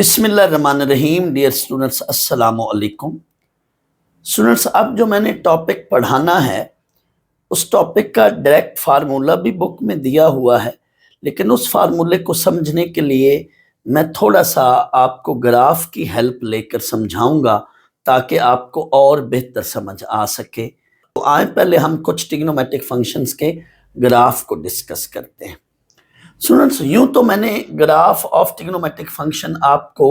बिस्मिल्लाहिर्रहमानिर्रहीम। Dear students, अस्सलामु अलैकुम। स्टूडेंट्स, अब जो मैंने टॉपिक पढ़ाना है उस टॉपिक का डायरेक्ट फार्मूला भी बुक में दिया हुआ है, लेकिन उस फार्मूले को समझने के लिए मैं थोड़ा सा आपको ग्राफ की हेल्प लेकर समझाऊंगा ताकि आपको और बेहतर समझ आ सके। तो आए पहले हम कुछ ट्रिग्नोमेट्रिक फंक्शंस के ग्राफ को डिस्कस करते हैं। स्टूडेंट्स, यूं तो मैंने ग्राफ ऑफ ट्रिग्नोमेट्रिक फंक्शन आपको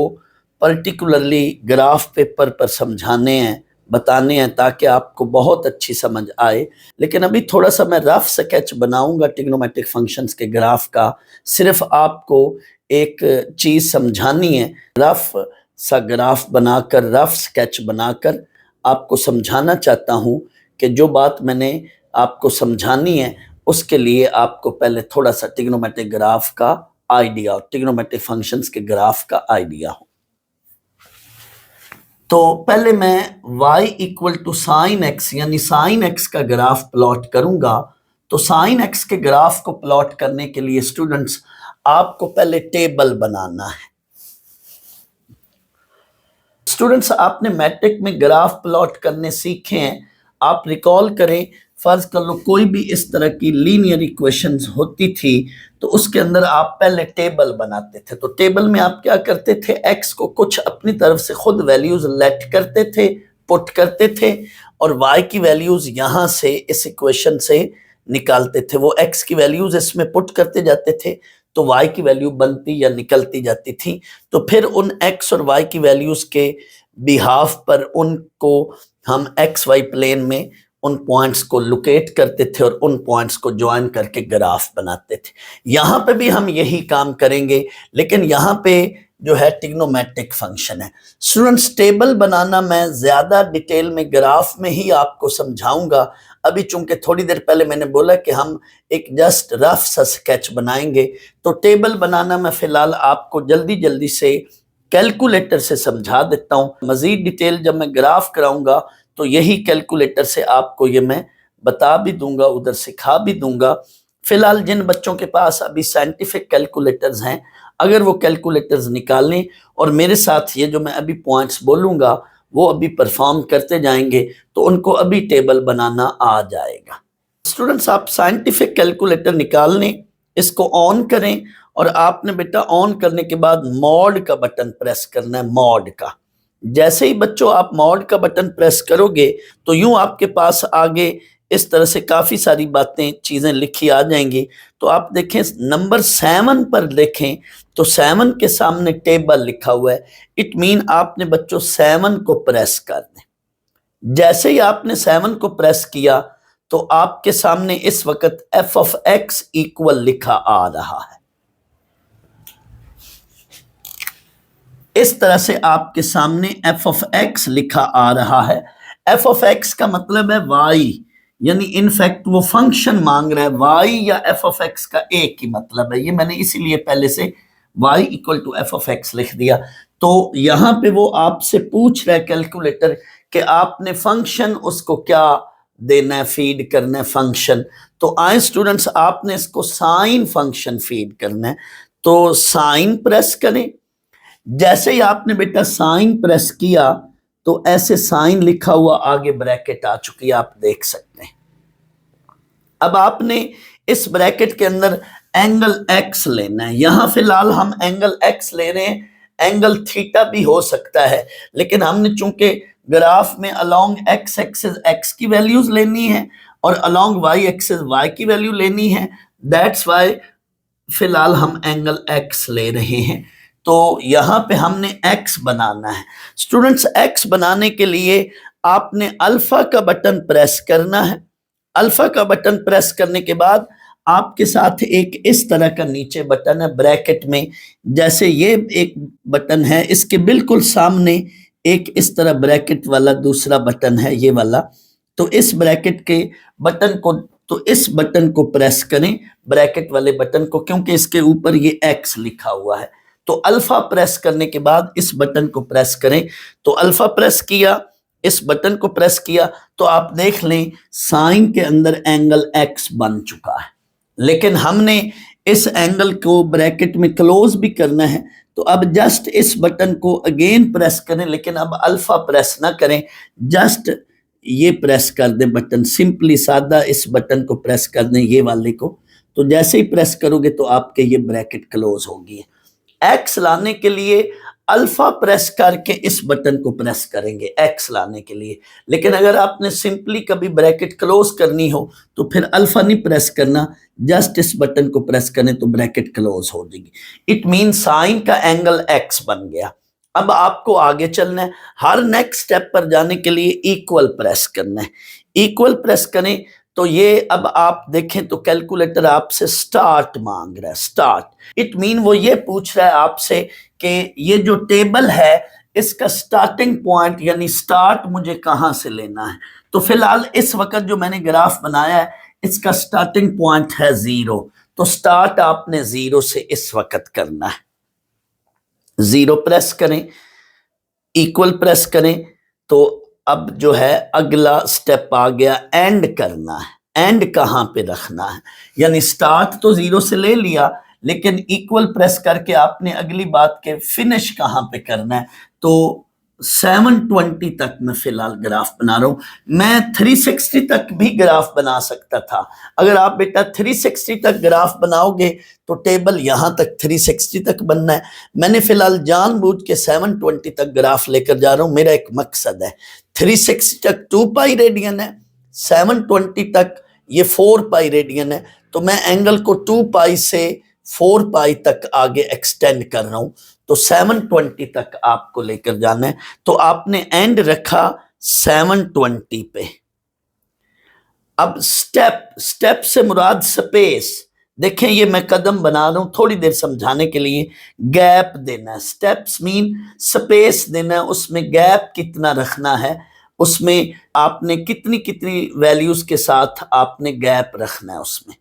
पर्टिकुलरली ग्राफ पेपर पर समझाने हैं, बताने हैं ताकि आपको बहुत अच्छी समझ आए, लेकिन अभी थोड़ा सा मैं रफ स्केच बनाऊंगा ट्रिग्नोमेट्रिक फंक्शंस के ग्राफ का। सिर्फ आपको एक चीज़ समझानी है, रफ सा ग्राफ बनाकर, रफ स्केच बनाकर आपको समझाना चाहता हूं कि जो बात मैंने आपको समझानी है उसके लिए आपको पहले थोड़ा सा ट्रिग्नोमेट्रिक ग्राफ का आइडिया, ट्रिग्नोमेट्रिक फंक्शंस के ग्राफ का आइडिया हो। तो पहले मैं y equal to sine x यानी साइन एक्स का ग्राफ प्लॉट करूंगा। तो साइन एक्स के ग्राफ को प्लॉट करने के लिए स्टूडेंट्स आपको पहले टेबल बनाना है। स्टूडेंट्स, आपने मैट्रिक में ग्राफ प्लॉट करने सीखे हैं। आप रिकॉल करें, फर्ज कर लो कोई भी इस तरह की लीनियर इक्वेशंस होती थी तो उसके अंदर आप पहले टेबल बनाते थे। तो टेबल में आप क्या करते थे, एक्स को कुछ अपनी तरफ से खुद वैल्यूज लेट करते थे, पुट करते थे, और वाई की वैल्यूज यहां से इस इक्वेशन से निकालते थे। वो एक्स की वैल्यूज इसमें पुट करते जाते थे तो वाई की वैल्यू बनती या निकलती जाती थी। तो फिर उन एक्स और वाई की वैल्यूज के बिहाफ पर उनको हम एक्स वाई प्लेन में उन पॉइंट्स को लोकेट करते थे और उन पॉइंट्स को ज्वाइन करके ग्राफ बनाते थे। यहाँ पे भी हम यही काम करेंगे, लेकिन यहाँ पे जो है ट्रिग्नोमेट्रिक फंक्शन है। स्टूडेंट्स, टेबल बनाना मैं ज्यादा डिटेल में ग्राफ में ही आपको समझाऊंगा। अभी चूंकि थोड़ी देर पहले मैंने बोला कि हम एक जस्ट रफ सा स्केच बनाएंगे, तो टेबल बनाना मैं फिलहाल आपको जल्दी जल्दी से कैलकुलेटर से समझा देता हूँ। मजीद डिटेल जब मैं ग्राफ कराऊंगा तो यही कैलकुलेटर से आपको ये मैं बता भी दूंगा, उधर सिखा भी दूंगा। फिलहाल जिन बच्चों के पास अभी साइंटिफिक कैलकुलेटर्स हैं, अगर वो कैलकुलेटर्स निकालें और मेरे साथ ये जो मैं अभी पॉइंट्स बोलूंगा वो अभी परफॉर्म करते जाएंगे तो उनको अभी टेबल बनाना आ जाएगा। स्टूडेंट्स, आप साइंटिफिक कैलकुलेटर निकाल लें, इसको ऑन करें, और आपने बेटा ऑन करने के बाद मॉड का बटन प्रेस करना है। मॉड का जैसे ही बच्चों आप मॉड का बटन प्रेस करोगे तो यूं आपके पास आगे इस तरह से काफी सारी बातें, चीजें लिखी आ जाएंगी। तो आप देखें नंबर 7 पर देखें तो 7 के सामने टेबल लिखा हुआ है। इट मीन आपने बच्चों 7 को प्रेस कर दें। जैसे ही आपने 7 को प्रेस किया तो आपके सामने इस वक्त एफ ऑफ एक्स इक्वल लिखा आ रहा है। इस तरह से आपके सामने एफ ऑफ एक्स लिखा आ रहा है। एफ ऑफ एक्स का मतलब है वाई, यानी इनफैक्ट वो फंक्शन मांग रहा है। वाई या एफ ऑफ एक्स का एक ही मतलब है। ये मैंने इसीलिए पहले से y equal to f of x लिख दिया। तो यहां पे वो आपसे पूछ रहा है कैलकुलेटर कि आपने फंक्शन उसको क्या देना है, फीड करना है फंक्शन। तो आए स्टूडेंट्स, आपने इसको साइन फंक्शन फीड करना है। तो साइन प्रेस करें। जैसे ही आपने बेटा साइन प्रेस किया तो ऐसे साइन लिखा हुआ आगे ब्रैकेट आ चुकी है, आप देख सकते हैं। अब आपने इस ब्रैकेट के अंदर एंगल एक्स लेना है। यहां फिलहाल हम एंगल एक्स ले रहे हैं, एंगल थीटा भी हो सकता है, लेकिन हमने चूंकि ग्राफ में अलोंग एक्स एक्सिस एक्स की वैल्यूज लेनी है और अलोंग वाई एक्सिस वाई की वैल्यू लेनी है, दैट्स वाई फिलहाल हम एंगल एक्स ले रहे हैं। तो यहां पे हमने x बनाना है। स्टूडेंट्स, x बनाने के लिए आपने अल्फा का बटन प्रेस करना है। अल्फा का बटन प्रेस करने के बाद आपके साथ एक इस तरह का नीचे बटन है ब्रैकेट में। जैसे ये एक बटन है, इसके बिल्कुल सामने एक इस तरह ब्रैकेट वाला दूसरा बटन है, ये वाला। तो इस ब्रैकेट के बटन को, तो इस बटन को प्रेस करें, ब्रैकेट वाले बटन को, क्योंकि इसके ऊपर ये x लिखा हुआ है। तो अल्फा प्रेस करने के बाद इस बटन को प्रेस करें। तो अल्फा प्रेस किया, इस बटन को प्रेस किया, तो आप देख लें साइन के अंदर एंगल एक्स बन चुका है। लेकिन हमने इस एंगल को ब्रैकेट में क्लोज भी करना है, तो अब जस्ट इस बटन को अगेन प्रेस करें, लेकिन अब अल्फा प्रेस ना करें, जस्ट ये प्रेस कर दें बटन, सिंपली सादा इस बटन को प्रेस कर दें, ये वाले को। तो जैसे ही प्रेस करोगे तो आपके ये ब्रैकेट क्लोज होगी। एक्स लाने के लिए अल्फा प्रेस करके इस बटन को प्रेस करेंगे एक्स लाने के लिए। लेकिन अगर आपने सिंपली कभी ब्रैकेट क्लोज करनी हो तो फिर अल्फा नहीं प्रेस करना, जस्ट इस बटन को प्रेस करें तो ब्रैकेट क्लोज हो जाएगी। इट मीन साइन का एंगल एक्स बन गया। अब आपको आगे चलना है, हर नेक्स्ट स्टेप पर जाने के लिए इक्वल प्रेस करना है। इक्वल प्रेस करें तो ये अब आप देखें तो कैलकुलेटर आपसे स्टार्ट मांग रहा है, स्टार्ट। इट मीन वो ये पूछ रहा है आपसे कि ये जो टेबल है इसका स्टार्टिंग पॉइंट यानी स्टार्ट मुझे कहां से लेना है। तो फिलहाल इस वक्त जो मैंने ग्राफ बनाया है इसका स्टार्टिंग पॉइंट है 0, तो स्टार्ट आपने 0 से इस वक्त करना है। 0 प्रेस करें, इक्वल प्रेस करें, तो अब जो है अगला स्टेप आ गया, एंड करना है। एंड कहां पे रखना है, यानी स्टार्ट तो 0 से ले लिया, लेकिन इक्वल प्रेस करके आपने अगली बात के फिनिश कहां पे करना है। तो 720 तक मैं फिलहाल ग्राफ बना रहा हूं। मैं 360 तक भी ग्राफ बना सकता था। अगर आप बेटा 360 तक ग्राफ बनाओगे तो टेबल यहां तक 360 तक बनना है। मैंने फिलहाल जानबूझ के 720 तक ग्राफ लेकर जा रहा हूं। मेरा एक मकसद है, 360 तक 2 पाई रेडियन है, 720 तक ये 4 पाई रेडियन है, तो मैं एंगल को 2 पाई से 4 पाई तक आगे एक्सटेंड कर रहा हूं। तो 720 तक आपको लेकर जाना है। तो आपने एंड रखा 720 पे। अब स्टेप से मुराद स्पेस। देखें ये मैं कदम बना रहा हूं थोड़ी देर समझाने के लिए। गैप देना है, स्टेप्स मीन स्पेस देना है, उसमें गैप कितना रखना है, उसमें आपने कितनी कितनी वैल्यूज के साथ आपने गैप रखना है उसमें,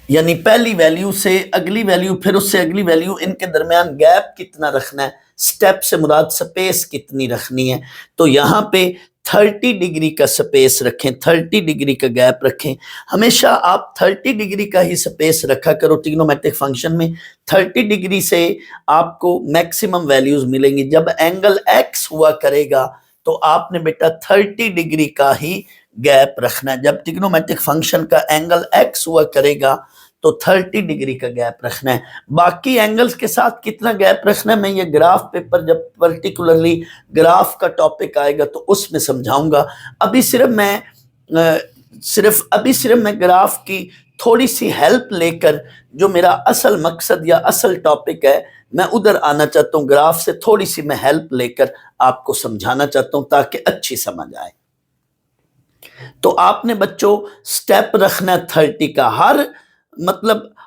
यानी पहली वैल्यू से अगली वैल्यू फिर उससे अगली वैल्यू, इनके दरमियान गैप कितना रखना है। स्टेप से मुराद स्पेस कितनी रखनी है। तो यहाँ पे 30 डिग्री का स्पेस रखें, 30 डिग्री का गैप रखें। हमेशा आप 30 डिग्री का ही स्पेस रखा करो ट्रिग्नोमेट्रिक फंक्शन में। 30 डिग्री से आपको मैक्सिमम वैल्यूज मिलेंगी। जब एंगल एक्स हुआ करेगा तो आपने बेटा 30 डिग्री का ही गैप रखना है। जब ट्रिग्नोमेट्रिक फंक्शन का एंगल एक्स हुआ करेगा तो 30 डिग्री का गैप रखना है। बाकी एंगल्स के साथ कितना गैप रखना है मैं ये ग्राफ पेपर जब पर्टिकुलरली ग्राफ का टॉपिक आएगा तो उसमें समझाऊंगा। अभी सिर्फ मैं ग्राफ की थोड़ी सी हेल्प लेकर जो मेरा असल मकसद या असल टॉपिक है मैं उधर आना चाहता हूँ। ग्राफ से थोड़ी सी मैं हेल्प लेकर आपको समझाना चाहता हूँ ताकि अच्छी समझ आए। तो आपने बच्चों स्टेप रखना 30 का।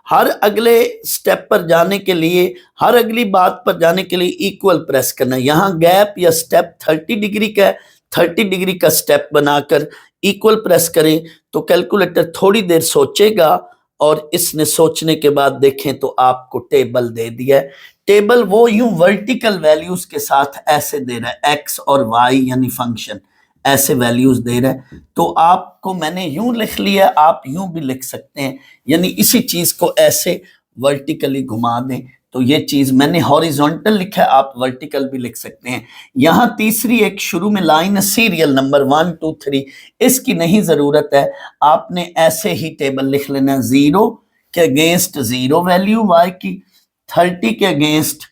हर अगले स्टेप पर जाने के लिए, हर अगली बात पर जाने के लिए इक्वल प्रेस करना। यहाँ गैप या स्टेप 30 डिग्री का है, 30 डिग्री का स्टेप बनाकर इक्वल प्रेस करें तो कैलकुलेटर थोड़ी देर सोचेगा और इसने सोचने के बाद देखें तो आपको टेबल दे दिया है। टेबल वो यूं वर्टिकल वैल्यूज के साथ ऐसे दे रहा है, एक्स और वाई यानी फंक्शन ऐसे वैल्यूज दे रहा है। तो आपको मैंने यूं लिख लिया, आप यूं भी लिख सकते हैं, यानी इसी चीज को ऐसे वर्टिकली घुमा दें तो ये चीज मैंने हॉरिजॉन्टल लिखा है, आप वर्टिकल भी लिख सकते हैं। यहां तीसरी एक शुरू में लाइन है सीरियल नंबर 1 2 3, इसकी नहीं जरूरत है, आपने ऐसे ही टेबल लिख लेना। 0 के अगेंस्ट 0 वैल्यू वाई की, 30 के अगेंस्ट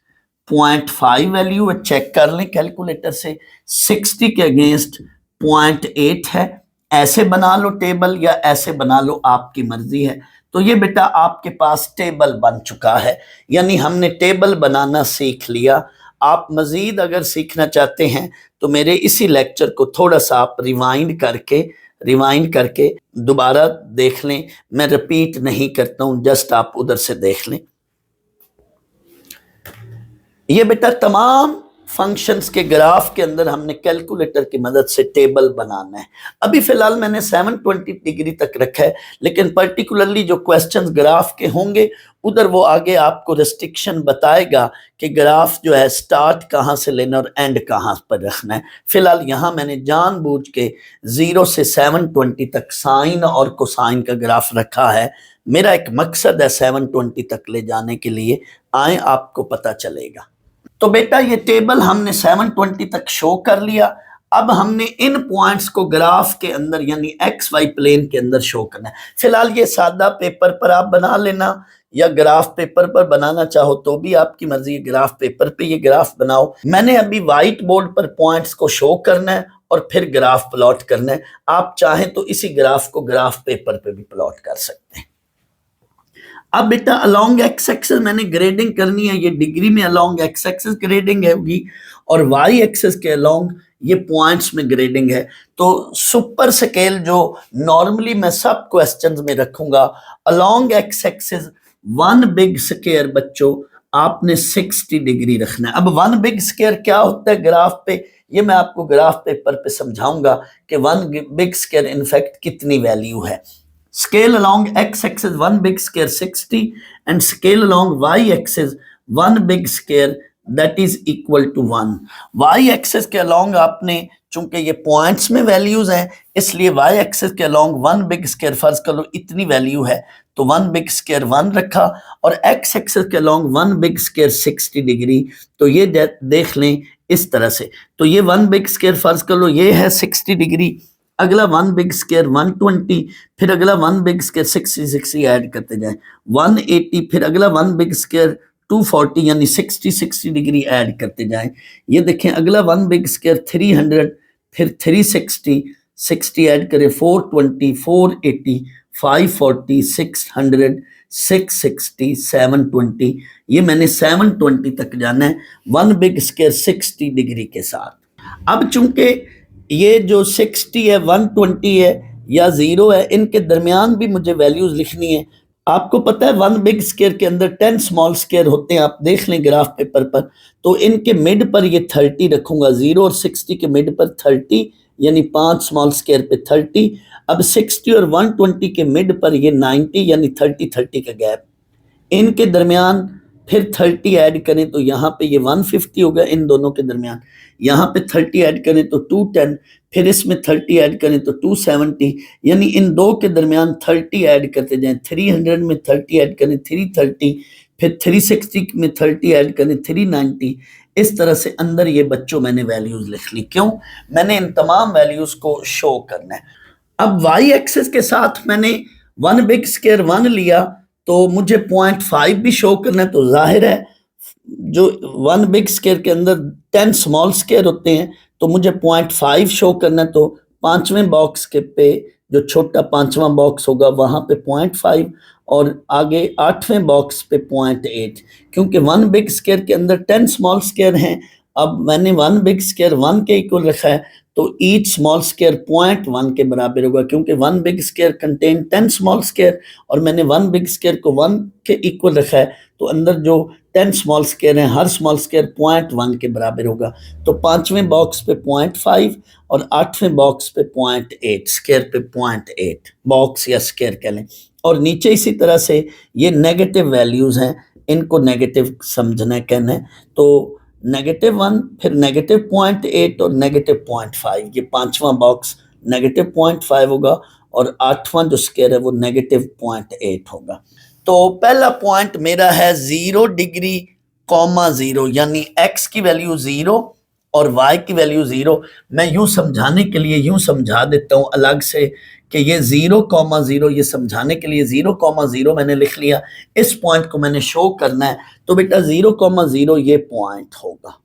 0.5 वैल्यू है, चेक कर लें कैलकुलेटर से, 60 के अगेंस्ट 0.8 है। ऐसे बना लो टेबल या ऐसे बना लो, आपकी मर्जी है। तो ये बेटा आपके पास टेबल बन चुका है, यानी हमने टेबल बनाना सीख लिया। आप मजीद अगर सीखना चाहते हैं तो मेरे इसी लेक्चर को थोड़ा सा आप रिवाइंड करके दोबारा देख लें। मैं रिपीट नहीं करता हूं, जस्ट आप उधर से देख लें। ये बेटा तमाम फंक्शंस के ग्राफ के अंदर हमने कैलकुलेटर की मदद से टेबल बनाना है। अभी फिलहाल मैंने 720 डिग्री तक रखा है, लेकिन पर्टिकुलरली जो क्वेश्चंस ग्राफ के होंगे उधर वो आगे आपको रेस्ट्रिक्शन बताएगा कि ग्राफ जो है स्टार्ट कहाँ से लेना और एंड कहाँ पर रखना है। फिलहाल यहाँ मैंने जानबूझ के 0 से 720 तक साइन और कोसाइन का ग्राफ रखा है। मेरा एक मकसद है 720 तक ले जाने के लिए, आए आपको पता चलेगा। तो बेटा ये टेबल हमने 720 तक शो कर लिया। अब हमने इन पॉइंट्स को ग्राफ के अंदर यानी एक्स वाई प्लेन के अंदर शो करना है। फिलहाल ये सादा पेपर पर आप बना लेना, या ग्राफ पेपर पर बनाना चाहो तो भी आपकी मर्जी, ग्राफ पेपर पे ये ग्राफ बनाओ। मैंने अभी व्हाइट बोर्ड पर पॉइंट्स को शो करना है और फिर ग्राफ प्लॉट करना है। आप चाहें तो इसी ग्राफ को ग्राफ पेपर पे भी प्लॉट कर सकते हैं। अब बेटा अलोंग एक्स एक्सिस मैंने ग्रेडिंग करनी है, ये डिग्री में अलोंग एक्स एक्सिस ग्रेडिंग होगी और वाई एक्सिस के अलोंग ये पॉइंट्स में ग्रेडिंग है। तो सुपर स्केल जो नॉर्मली मैं सब क्वेश्चंस में रखूंगा, along x axis one big square बच्चों आपने 60 डिग्री रखना है। अब वन बिग स्क्वायर क्या होता है ग्राफ पे, ये मैं आपको ग्राफ पेपर पे समझाऊंगा कि वन बिग स्क्वायर इनफैक्ट कितनी वैल्यू है। Scale along x-axis one big square 60 and scale along y-axis one big square that is equal to 1. y-axis के along आपने चूंकि ये पॉइंट्स में वैल्यूज हैं इसलिए y-axis के along वन बिग स्क्वायर फर्ज कर लो इतनी वैल्यू है तो वन बिग स्क्वायर 1 रखा, और x-axis के along one big square 60 degree. तो ये देख लें इस तरह से, तो ये वन बिग स्क्वायर फर्ज कर लो ये है 60 डिग्री, अगला वन बिग स्क्वायर 120, फिर अगला वन बिग स्क्वायर 60 ऐड करते जाए 180, फिर अगला वन बिग स्क्वायर 240 यानी 60 डिग्री ऐड करते जाएं। ये देखें अगला वन बिग स्क्वायर 300, फिर 360 ऐड करें 420, 480, 540, 600, 660, 720। ये मैंने 720 तक जाना है वन बिग स्क्वायर 60 डिग्री के साथ। अब चूंकि ये जो 60 है 120 है या 0 है, इनके दरमियान भी मुझे वैल्यूज लिखनी है। आपको पता है वन बिग स्क्वायर के अंदर 10 स्मॉल स्क्वायर होते हैं, आप देख लें ग्राफ पेपर पर। तो इनके मिड पर ये 30 रखूंगा, 0 और 60 के मिड पर 30 यानी 5 स्मॉल स्क्वायर पे 30। अब 60 और 120 के मिड पर ये 90 यानी 30 का गैप, इनके दरमियान फिर 30 ऐड करें तो यहाँ पे ये 150 होगा इन दोनों के दरमियान, यहाँ पे 30 ऐड करें तो 210, फिर इसमें 30 ऐड करें तो 270, यानी इन दो के दरमियान 30 ऐड करते जाएं। 300 में 30 ऐड करें 330, फिर 360 में 30 ऐड करें 390। इस तरह से अंदर ये बच्चों मैंने वैल्यूज लिख ली। क्यों? मैंने इन तमाम वैल्यूज को शो करना है। अब वाई एक्सिस के साथ मैंने वन बिग स्क्वायर 1 लिया तो मुझे 0.5 भी शो करना है। तो जाहिर है जो वन बिग स्क्वायर के अंदर 10 स्मॉल स्क्वायर होते हैं तो मुझे 0.5 शो करना है। तो 5वें बॉक्स के पे जो छोटा 5वां बॉक्स होगा वहां पे 0.5 और आगे 8वें बॉक्स पे 0.8, क्योंकि वन बिग स्क्वायर के अंदर 10 स्मॉल स्क्वायर हैं। अब मैंने वन बिग स्क्वायर 1 के इक्वल रखा है तो ईच स्मॉल स्क्वायर 0.1 के बराबर होगा, क्योंकि one big square contain 10 small square और मैंने वन बिग स्क्वायर को 1 के इक्वल रखा है। तो अंदर जो 10 स्मॉल स्क्वायर हैं हर स्मॉल स्क्वायर 0.1 के बराबर होगा। तो 5वें बॉक्स पे 0.5 और 8वें बॉक्स पे 0.8, स्क्वायर पे 0.8 बॉक्स या स्क्वायर कह लें। और नीचे इसी तरह से ये नेगेटिव वैल्यूज हैं, इनको नेगेटिव समझना कहना है। तो -1, फिर -0.8 और -0.5, ये 5वां बॉक्स -0.5 होगा और 8वां जो स्क्वायर है वो -0.8 होगा। तो पहला पॉइंट मेरा है 0 डिग्री, 0, यानी x की वैल्यू 0 और y की वैल्यू 0। मैं यूं समझाने के लिए यूं समझा देता हूं अलग से कि ये 0, ये समझाने के लिए 0, मैंने लिख लिया। इस पॉइंट को मैंने शो करना है तो बेटा 0, ये पॉइंट होगा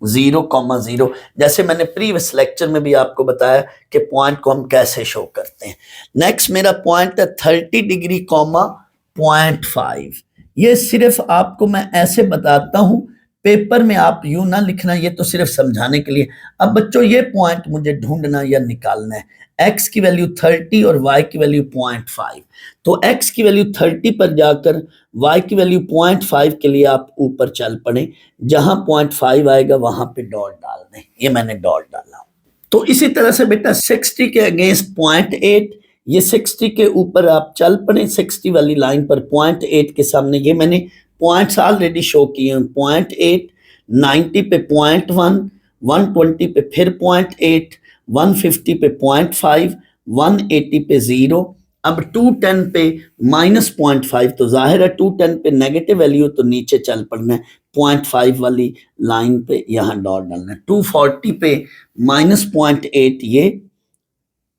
0, जैसे मैंने प्रीवियस लेक्चर में भी आपको बताया कि पॉइंट को हम कैसे शो करते हैं। नेक्स्ट मेरा पॉइंट है 30 डिग्री, 0.5। ये सिर्फ आपको मैं ऐसे बताता हूं, पेपर में आप यूं ना लिखना, ये तो सिर्फ समझाने के लिए। अब बच्चों ये पॉइंट मुझे ढूंढना या निकालना है। x की वैल्यू 30 और y की वैल्यू 0.5। तो x की वैल्यू 30 पर जाकर y की वैल्यू 0.5 के लिए आप ऊपर चल पड़े, जहां 0.5 आएगा वहां पे डॉट डाल दें। ये मैंने डॉट डाला। तो इसी तरह से बेटा 60 के अगेंस्ट 0.8, ये 60 के ऊपर आप चल पड़े, 60 वाली लाइन पर 0.8 के सामने ये मैंने पॉइंट्स ऑलरेडी शो किए हैं। 0.8, 90 पे 0.1, 120 पे फिर 0.8, 150 पे 0.5, 180 पे 0। अब 210 पे -0.5, तो जाहिर है 210 पे नेगेटिव वैल्यू, तो नीचे चल पड़ना है 0.5 वाली लाइन पे, यहाँ डॉट डालना है। 240 पे -0.8,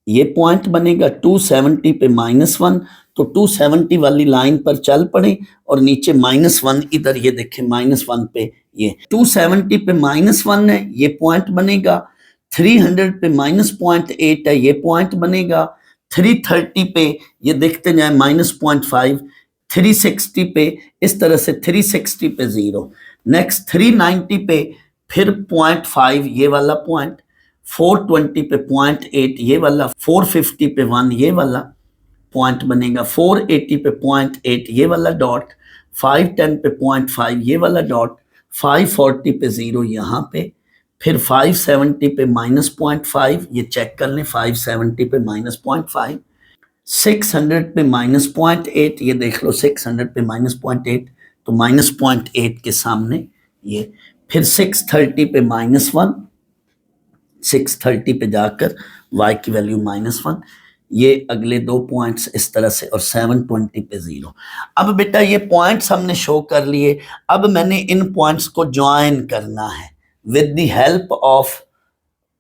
ये पॉइंट बनेगा। 270 पे -1, तो 270 वाली लाइन पर चल पड़े और नीचे -1, इधर ये देखें -1 पे, ये 270 पे -1 है, ये पॉइंट बनेगा। 300 पे -0.8 है, ये पॉइंट बनेगा। 330 पे ये देखते जाए -0.5, 360 पे इस तरह से, 360 पे 0। नेक्स्ट 390 पे फिर 0.5, ये वाला पॉइंट। 420 पे 0.8, ये वाला। 450 पे 1, ये वाला पॉइंट बनेगा। 480 पे 0.8, ये वाला डॉट। 510 पे 0.5, ये वाला डॉट। 540 पे 0 यहाँ पे। फिर 570 पे -0.5, ये चेक कर लें, 570 पे -0.5। 600 पे -0.8, ये देख लो, 600 पे -0.8, तो -0.8 के सामने ये। फिर 630 पे -1, 630 पे जाकर y की वैल्यू -1, ये अगले दो पॉइंट्स इस तरह से, और 720 पे 0। अब बेटा ये पॉइंट्स हमने शो कर लिए। अब मैंने इन पॉइंट्स को ज्वाइन करना है with the help of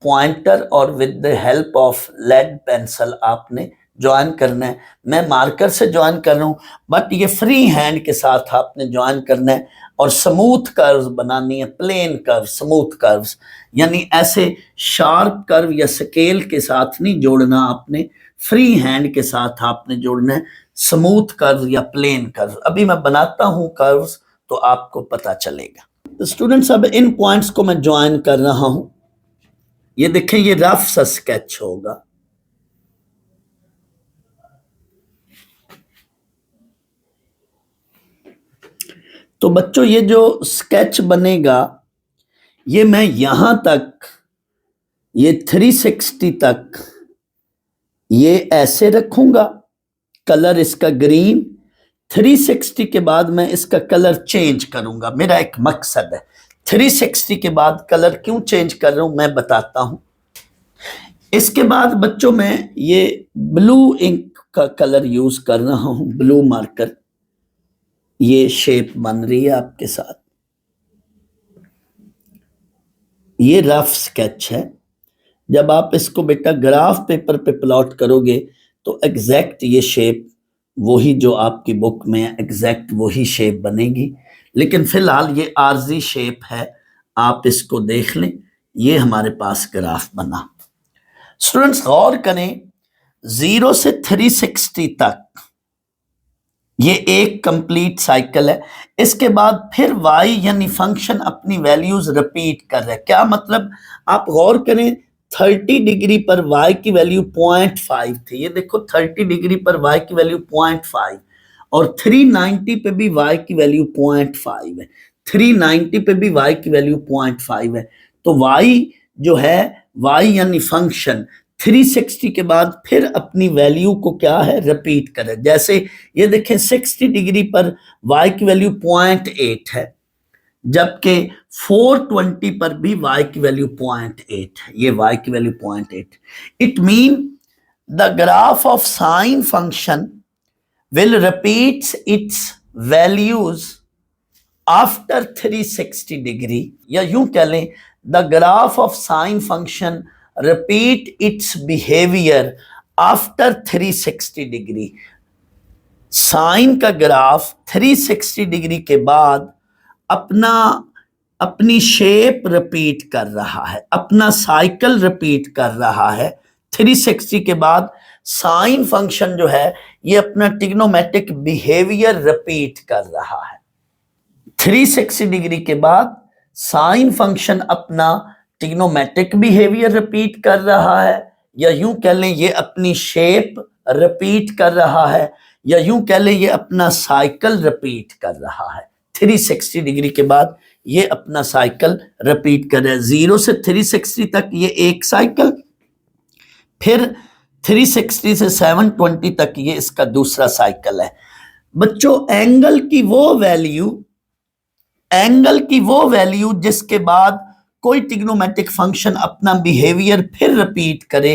pointer और with the help of lead pencil आपने ज्वाइन करना है। मैं मार्कर से ज्वाइन कर रहा हूँ, बट ये फ्री हैंड के साथ आपने ज्वाइन करना है और स्मूथ कर्व्स बनानी है, प्लेन कर्व, स्मूथ कर्व्स, यानी ऐसे शार्प कर्व या स्केल के साथ नहीं जोड़ना आपने, फ्री हैंड के साथ आपने जोड़ना है, स्मूथ कर्व या प्लेन कर्व। अभी मैं बनाता हूं कर्व्स तो आपको पता चलेगा। तो स्टूडेंट्स अब इन पॉइंट्स को मैं ज्वाइन कर रहा हूं। ये देखें, ये रफ सा स्केच होगा। तो बच्चों ये जो स्केच बनेगा, ये मैं यहां तक, ये 360 तक ये ऐसे रखूंगा, कलर इसका ग्रीन। 360 के बाद मैं इसका कलर चेंज करूंगा, मेरा एक मकसद है। 360 के बाद कलर क्यों चेंज कर रहा हूं मैं बताता हूं। इसके बाद बच्चों मैं ये ब्लू इंक का कलर यूज कर रहा हूं, ब्लू मार्कर। ये शेप बन रही है आपके साथ, ये रफ स्केच है। जब आप इसको बेटा ग्राफ पेपर पे प्लॉट करोगे तो एग्जैक्ट ये शेप वही जो आपकी बुक में एग्जैक्ट वही शेप बनेगी, लेकिन फिलहाल ये आर्जी शेप है, आप इसको देख लें। ये हमारे पास ग्राफ बना। स्टूडेंट्स गौर करें, 0 से 360 तक ये एक कंप्लीट साइकिल है। इसके बाद फिर y यानी फंक्शन अपनी वैल्यूज रिपीट कर रहा है। क्या मतलब, आप गौर करें, 30 डिग्री पर y की वैल्यू 0.5 थी, ये देखो 30 डिग्री पर y की वैल्यू 0.5, और 390 पे भी y की वैल्यू 0.5 है। 390 पे भी y की वैल्यू 0.5 है। तो y जो है, y यानी फंक्शन 360 के बाद फिर अपनी वैल्यू को क्या है, रिपीट करे। जैसे ये देखें, 60 डिग्री पर y की वैल्यू 0.8 है, जबकि 420 पर भी y की वैल्यू 0.8 है। ये y की value 0.8। It mean the graph of sine function will repeats its values after 360 degree, या यूं कह लें, the graph of sine function repeat its behavior after 360 degree. साइन का ग्राफ 360 डिग्री के बाद अपनी शेप रिपीट कर रहा है, अपना साइकिल रिपीट कर रहा है। 360 के बाद साइन फंक्शन जो है ये अपना ट्रिग्नोमेट्रिक बिहेवियर रिपीट कर रहा है। 360 डिग्री के बाद साइन फंक्शन अपना ट्रिग्नोमेट्रिक बिहेवियर रिपीट कर रहा है, या यूं कह लें ये अपनी शेप रिपीट कर रहा है, या यूं कह लें ये अपना साइकिल रिपीट कर रहा है। 360 डिग्री के बाद ये अपना साइकिल रिपीट कर रहा है। 0 से 360 तक ये एक साइकिल, फिर 360 से 720 तक ये इसका दूसरा साइकिल है। बच्चों एंगल की वो वैल्यू जिसके बाद कोई ट्रिग्नोमेट्रिक फंक्शन अपना बिहेवियर फिर रिपीट करे,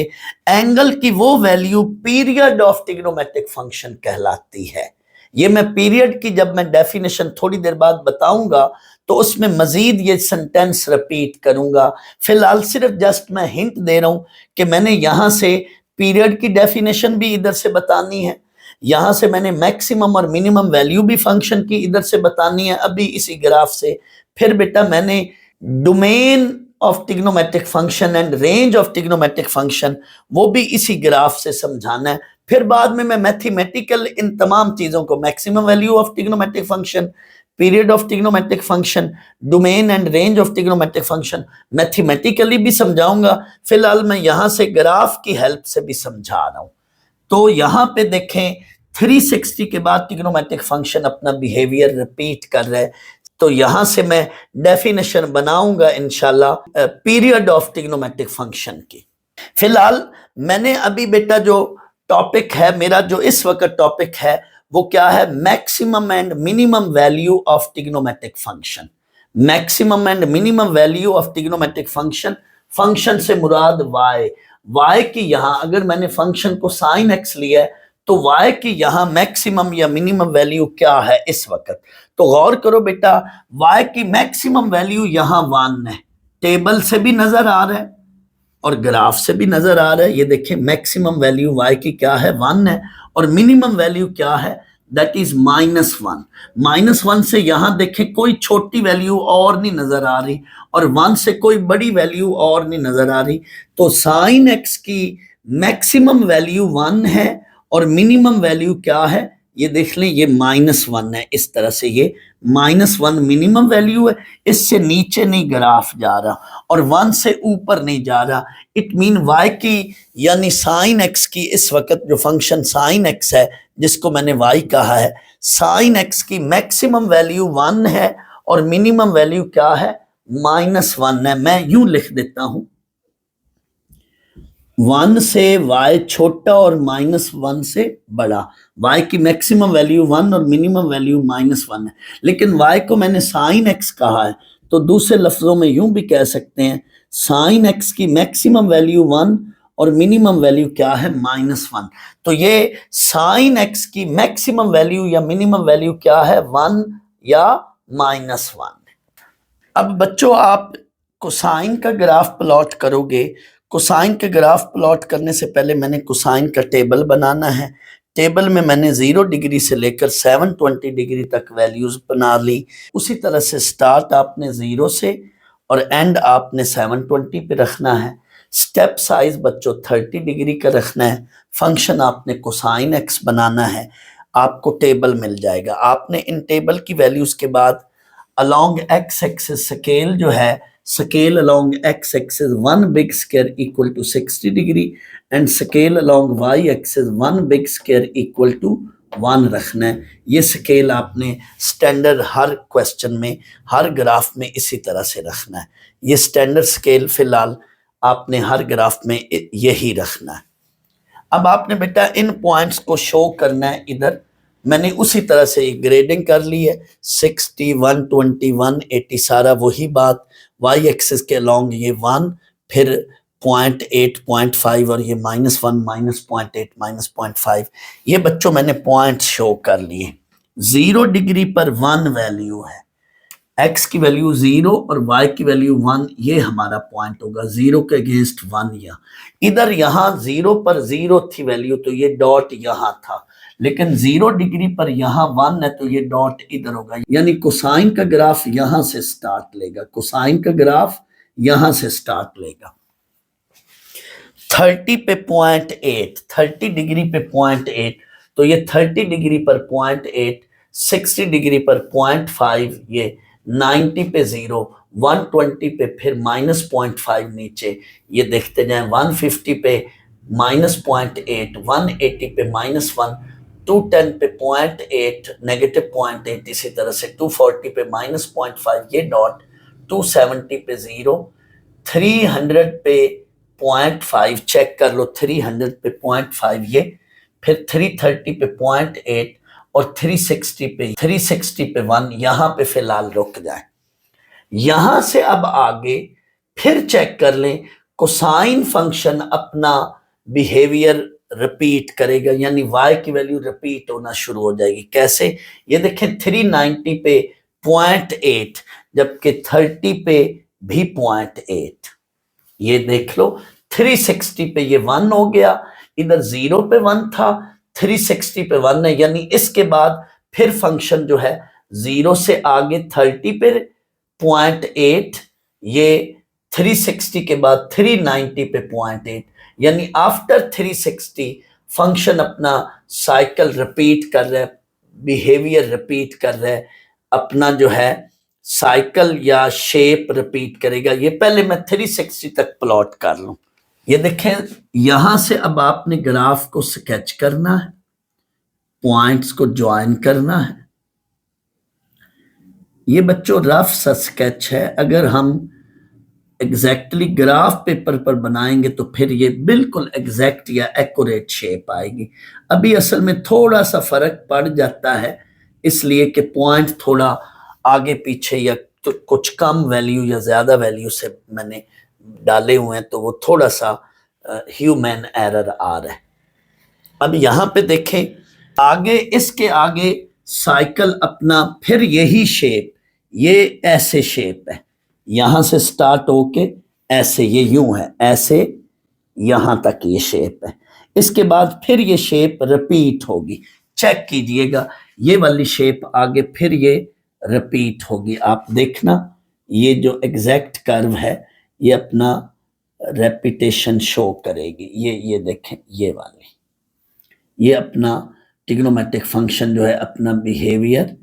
एंगल की वो value period of trigonometric function कहलाती है। ये मैं पीरियड की जब मैं डेफिनेशन थोड़ी देर बाद बताऊंगा तो उसमें मजीद ये सेंटेंस रिपीट करूंगा। फिलहाल सिर्फ जस्ट मैं हिंट दे रहा हूं कि मैंने यहां से पीरियड की डेफिनेशन भी इधर से बतानी है, यहां से मैंने मैक्सिमम और मिनिमम वैल्यू भी फंक्शन की इधर से बतानी है अभी इसी ग्राफ से। फिर बेटा मैंने domain of trigonometric function and range of trigonometric function वो भी इसी ग्राफ से समझाना है। फिर बाद में मैं मैथमेटिकल इन तमाम चीजों को maximum value of trigonometric function, period of trigonometric function, domain and range of trigonometric function mathematically भी समझाऊंगा। फिलहाल मैं यहां से ग्राफ की हेल्प से भी समझा रहा हूं। तो यहां पे देखें 360 के बाद ट्रिग्नोमेट्रिक फंक्शन अपना बिहेवियर रिपीट कर रहा है। तो यहां से मैं डेफिनेशन बनाऊंगा इंशाल्लाह पीरियड ऑफ ट्रिग्नोमेट्रिक फंक्शन की। फिलहाल मैंने अभी बेटा जो टॉपिक है मेरा, जो इस वक्त टॉपिक है वो क्या है, maximum and minimum value of trigonometric function. Maximum and minimum value of trigonometric function, function से मुराद y की यहां अगर मैंने फंक्शन को sin x लिया है तो y की यहां मैक्सिमम या मिनिमम वैल्यू क्या है इस वक्त। तो गौर करो बेटा, y की मैक्सिमम वैल्यू यहां 1 है, टेबल से भी नजर आ रहा है और ग्राफ से भी नजर आ रहा है। ये देखें मैक्सिमम वैल्यू y की क्या है, 1 है, और मिनिमम वैल्यू क्या है, दैट इज -1। -1 से यहां देखें कोई छोटी वैल्यू और नहीं नजर आ रही और 1 से कोई बड़ी वैल्यू और नहीं नजर आ रही। तो sin x की मैक्सिमम वैल्यू 1 है और मिनिमम वैल्यू क्या है, ये देख लें, ये -1 है। इस तरह से ये -1 मिनिमम वैल्यू है, इससे नीचे नहीं ग्राफ जा रहा और 1 से ऊपर नहीं जा रहा। इट मीन y की यानी sin x की इस वक्त जो फंक्शन sin x है जिसको मैंने y कहा है, sin x की मैक्सिमम वैल्यू 1 है और मिनिमम वैल्यू क्या है, -1 है। मैं यूं लिख देता हूं, 1 से y छोटा और -1 से बड़ा। y की मैक्सिमम वैल्यू 1 और मिनिमम वैल्यू -1 है, लेकिन y को मैंने sin x कहा है तो दूसरे लफ्जों में यूं भी कह सकते हैं sin x की मैक्सिमम वैल्यू 1 और मिनिमम वैल्यू क्या है, -1। तो ये sin x की मैक्सिमम वैल्यू या मिनिमम वैल्यू क्या है, 1 या -1। अब बच्चों आप कोसाइन का ग्राफ प्लॉट करोगे। कोसाइन के ग्राफ प्लॉट करने से पहले मैंने कोसाइन का टेबल बनाना है। टेबल में मैंने 0 डिग्री से लेकर 720 डिग्री तक वैल्यूज बना ली। उसी तरह से स्टार्ट आपने 0 से और एंड आपने 720 पे रखना है। स्टेप साइज बच्चों 30 डिग्री का रखना है। फंक्शन आपने कोसाइन एक्स बनाना है, आपको टेबल मिल जाएगा। आपने इन टेबल की वैल्यूज के बाद अलोंग एक्स एक्सिस स्केल जो है, scale along x axis 1 big square equal to 60 degree and scale along y axis 1 big square equal to 1 रखना है। ये स्केल आपने स्टैंडर्ड हर क्वेश्चन में, हर ग्राफ में इसी तरह से रखना है। ये स्टैंडर्ड स्केल फिलहाल आपने हर ग्राफ में यही रखना है। अब आपने बेटा इन पॉइंट्स को शो करना है। इधर मैंने उसी तरह से ग्रेडिंग कर ली है, 60, 120, 180 सारा वही बात। y एक्सिस के अलॉन्ग ये 1, फिर 0.8, 0.5 और ये -1, -0.8, -0.5। ये बच्चों मैंने पॉइंट शो कर लिए। 0 डिग्री पर 1 वैल्यू है, x की वैल्यू 0 और y की वैल्यू 1, ये हमारा पॉइंट होगा। 0 के अगेंस्ट 1 या इधर, यहाँ 0 पर 0 थी वैल्यू तो ये डॉट यहाँ था, लेकिन 0 डिग्री पर यहाँ 1 है तो ये डॉट इधर होगा। यानी कोसाइन का ग्राफ यहां से स्टार्ट लेगा, कोसाइन का ग्राफ यहां से स्टार्ट लेगा। 30 पे 0.8, 30 डिग्री पे 0.8 तो ये 30 डिग्री पर 0.8, 60 डिग्री पर 0.5, ये 90 पे 0, 120 पे फिर -0.5 नीचे। ये देखते जाएं 150 पे -0.8, 180 पे -1, 210 पे 0.8 -0.8, इसी तरह से 240 पे -0.5 ये डॉट, 270 पे 0, 300 पे 0.5 चेक कर लो, 300 पे 0.5 ये, फिर 330 पे 0.8 और 360 पे 1। यहां पे फिलहाल रुक जाए। यहां से अब आगे फिर चेक कर लें, कोसाइन फंक्शन अपना बिहेवियर रिपीट करेगा, यानी y की वैल्यू रिपीट होना शुरू हो जाएगी। कैसे? ये देखें 390 पे 0.8, जबकि 30 पे भी 0.8। ये देख लो 360 पे ये 1 हो गया, इधर 0 पे 1 था, 360 पे 1 है, यानी इसके बाद फिर फंक्शन जो है 0 से आगे 30 पे 0.8, ये 360 के बाद 390 पे 0.8, यानी आफ्टर 360 फंक्शन अपना साइकिल रिपीट कर रहा है, बिहेवियर रिपीट कर रहा है, अपना जो है साइकिल या शेप रिपीट करेगा। ये पहले मैं 360 तक प्लॉट कर लूं। ये देखें, यहां से अब आपने ग्राफ को स्केच करना है, पॉइंट्स को ज्वाइन करना है। ये बच्चों रफ सा स्केच है, अगर हम एग्जैक्टली ग्राफ पेपर पर बनाएंगे तो फिर ये बिल्कुल एग्जैक्ट या एक्यूरेट शेप आएगी। अभी असल में थोड़ा सा फर्क पड़ जाता है, इसलिए कि पॉइंट थोड़ा आगे पीछे या तो कुछ कम वैल्यू या ज्यादा वैल्यू से मैंने डाले हुए हैं, तो वो थोड़ा सा ह्यूमन एरर आ रहा है। अब यहां पे देखें, आगे इसके आगे साइकिल अपना फिर यही शेप, ये ऐसे शेप है, यहां से स्टार्ट होके ऐसे, ये यूं है ऐसे, यहां तक ये शेप है। इसके बाद फिर ये शेप रिपीट होगी, चेक कीजिएगा, ये वाली शेप आगे फिर ये रिपीट होगी। आप देखना, ये जो एग्जैक्ट कर्व है ये अपना रेपिटेशन शो करेगी। ये देखें, ये वाली, ये अपना ट्रिग्नोमेट्रिक फंक्शन जो है अपना बिहेवियर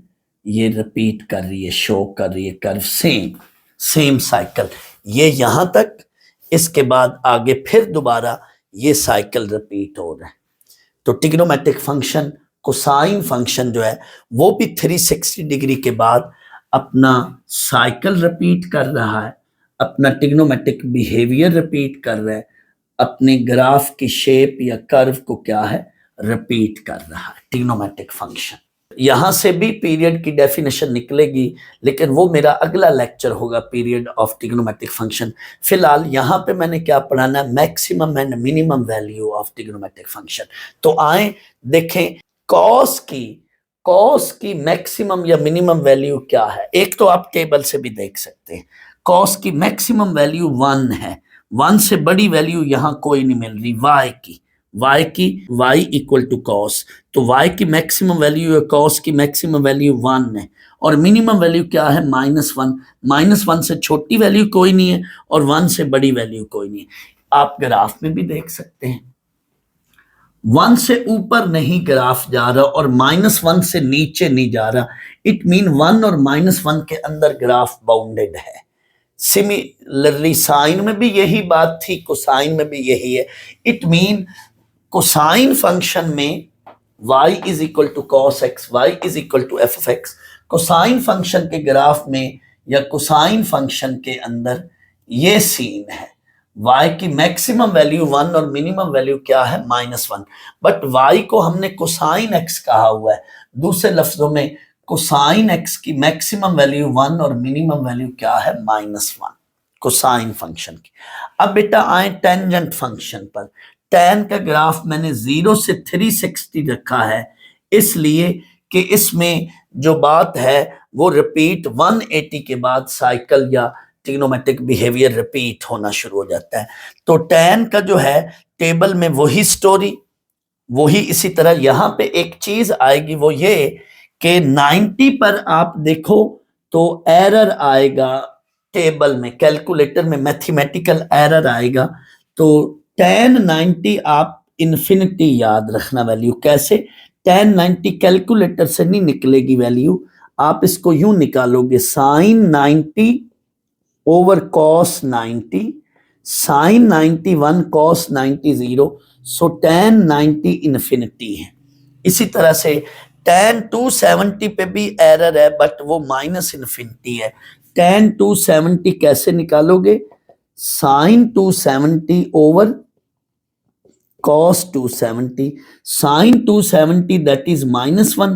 ये रिपीट कर रही है, शो कर रही है कर्व, सेम साइकिल, ये यहां तक, इसके बाद आगे फिर दोबारा ये साइकिल रिपीट हो रहा है। तो ट्रिग्नोमेट्रिक फंक्शन, कोसाइन फंक्शन जो है वो भी 360 डिग्री के बाद अपना साइकिल रिपीट कर रहा है, अपना ट्रिग्नोमेट्रिक बिहेवियर रिपीट कर रहा है, अपने ग्राफ की शेप या कर्व को क्या है, रिपीट कर रहा है ट्रिग्नोमेट्रिक फंक्शन। यहां से भी पीरियड की डेफिनेशन निकलेगी, लेकिन वो मेरा अगला लेक्चर होगा, पीरियड ऑफ ट्रिग्नोमेट्रिक फंक्शन। फिलहाल यहां पे मैंने क्या पढ़ाना है, maximum and minimum value of trigonometric function. तो आए देखें, कॉस की मैक्सिमम या मिनिमम वैल्यू क्या है। एक तो आप टेबल से भी देख सकते हैं, कॉस की मैक्सिमम वैल्यू 1 है, 1 से बड़ी वैल्यू यहां कोई नहीं मिल रही। y इक्वल टू कॉस, तो y की मैक्सिमम वैल्यू है, कॉस की मैक्सिमम वैल्यू 1 है, और मिनिमम वैल्यू क्या है, -1। -1 से छोटी वैल्यू कोई नहीं है और 1 से बड़ी वैल्यू कोई नहीं है। आप ग्राफ में भी देख सकते हैं, 1 से ऊपर नहीं ग्राफ जा रहा और -1 से नीचे नहीं जा रहा। इट मीन 1 और -1 के अंदर ग्राफ बाउंडेड है। सिमिलरली साइन में भी यही बात थी, कोसाइन में भी यही है। इट मीन कोसाइन फंक्शन में y is equal to cos x, y is equal to f of x. Cosine function के ग्राफ में या कोसाइन फंक्शन के अंदर ये सीन है, y की मैक्सिमम वैल्यू 1 और मिनिमम वैल्यू क्या है, -1। बट y को हमने कोसाइन x कहा हुआ है, दूसरे लफ्जों में कोसाइन x की मैक्सिमम वैल्यू 1 और मिनिमम वैल्यू क्या है, -1, कोसाइन फंक्शन की। अब बेटा आए टेंजेंट फंक्शन पर। टैन का ग्राफ मैंने 0 से 360 रखा है, इसलिए कि इसमें जो बात है वो रिपीट 180 के बाद साइकिल या ट्रिग्नोमेट्रिक बिहेवियर रिपीट होना शुरू हो जाता है। तो टैन का जो है टेबल में वही स्टोरी, वही। इसी तरह यहां पे एक चीज आएगी, वो ये कि 90 पर आप देखो तो एरर आएगा टेबल में, कैलकुलेटर में मैथमेटिकल एरर आएगा। तो tan 90 आप इन्फिनिटी याद रखना वैल्यू। कैसे? tan 90 कैलकुलेटर से नहीं निकलेगी वैल्यू, आप इसको यूं निकालोगे, sin 90 over cos 90, sine 91 cos 90 0, so tan 90 infinity है। इसी तरह से tan 270 पे भी एरर है बट वो माइनस इन्फिनिटी है। tan 270 कैसे निकालोगे? Sine 270 over cos 270, sin 270 that is -1,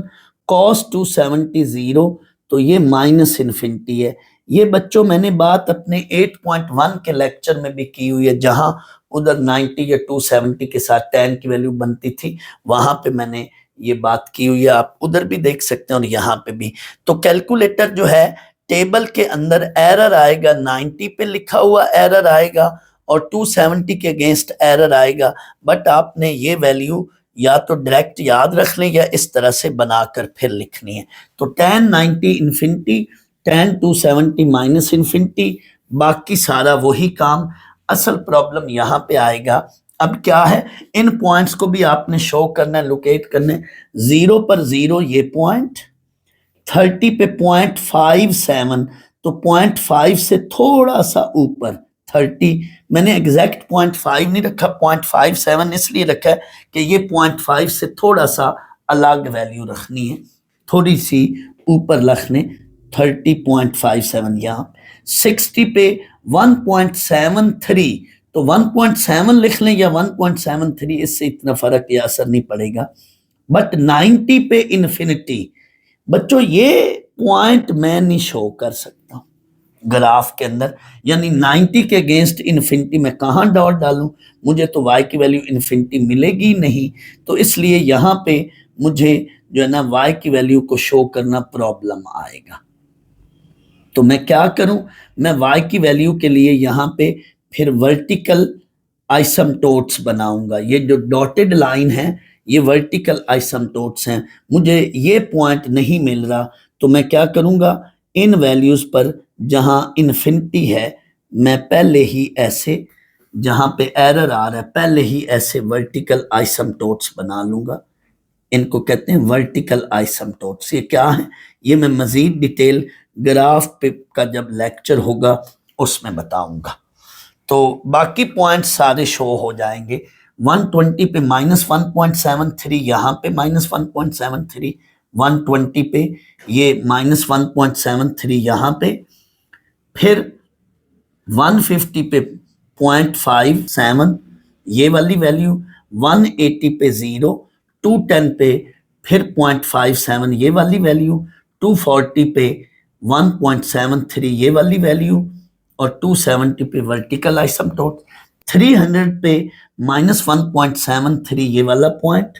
cos 270 0, तो ये माइनस इन्फिनिटी है। ये बच्चों मैंने बात अपने 8.1 के लेक्चर में भी की हुई है, जहां उधर 90 या 270 के साथ tan की वैल्यू बनती थी, वहां पे मैंने ये बात की हुई है, आप उधर भी देख सकते हैं और यहाँ पे भी। तो कैलकुलेटर जो है टेबल के अंदर एरर आएगा, 90 पे लिखा हुआ एरर आएगा और 270 के अगेंस्ट एरर आएगा, बट आपने ये वैल्यू या तो डायरेक्ट याद रख लें या इस तरह से बनाकर फिर लिखनी है। तो tan 90 infinity, tan 270 minus infinity, बाकी सारा वही काम। असल प्रॉब्लम यहाँ पे आएगा, अब क्या है, इन पॉइंट्स को भी आपने शो करना है, लोकेट करना है। 0 पर 0 ये पॉइंट, 30 पे 0.57, तो 0.5 से थोड़ा सा ऊपर 30, मैंने एग्जैक्ट 0.5 नहीं रखा, 0.57 इसलिए रखा है कि ये 0.5 से थोड़ा सा अलग वैल्यू रखनी है, थोड़ी सी ऊपर रखने, 30.57 यहाँ। 60 पे 1.73, तो 1.7 लिख लें या 1.73, इससे इतना फर्क या असर नहीं पड़ेगा। बट 90 पे इन्फिनिटी, बच्चों ये पॉइंट मैं नहीं शो कर सकता ग्राफ के अंदर, यानी 90 के अगेंस्ट इन्फिनिटी में कहाँ डॉट डालूं, मुझे तो y की वैल्यू इन्फिनिटी मिलेगी नहीं, तो इसलिए यहाँ पे मुझे जो है ना y की वैल्यू को शो करना प्रॉब्लम आएगा। तो मैं क्या करूं, मैं y की वैल्यू के लिए यहाँ पे फिर वर्टिकल आइसमटोट्स बनाऊंगा। ये जो डॉटेड लाइन है ये वर्टिकल आइसमटोट्स हैं, मुझे ये पॉइंट नहीं मिल रहा, तो मैं क्या करूंगा, इन वैल्यूज पर जहां इन्फिनिटी है मैं पहले ही ऐसे, जहां पे एरर आ रहा है पहले ही ऐसे वर्टिकल आइसमटोट्स बना लूंगा। इनको कहते हैं वर्टिकल आइसमटोट्स। ये क्या है, ये मैं मजीद डिटेल ग्राफ पे का जब लेक्चर होगा उसमें बताऊंगा। तो बाकी पॉइंट सारे शो हो जाएंगे। 120 पे -1.73, यहाँ पे -1.73, 120 पे ये -1.73 यहाँ पे, फिर 150 पे 0.57 ये वाली वैल्यू, 180 पे 0, 210 पे फिर 0.57 ये वाली वैल्यू, 240 पे 1.73 ये वाली वैल्यू और 270 पे वर्टिकल आइसमटोट, 300 पे -1.73 ये वाला पॉइंट,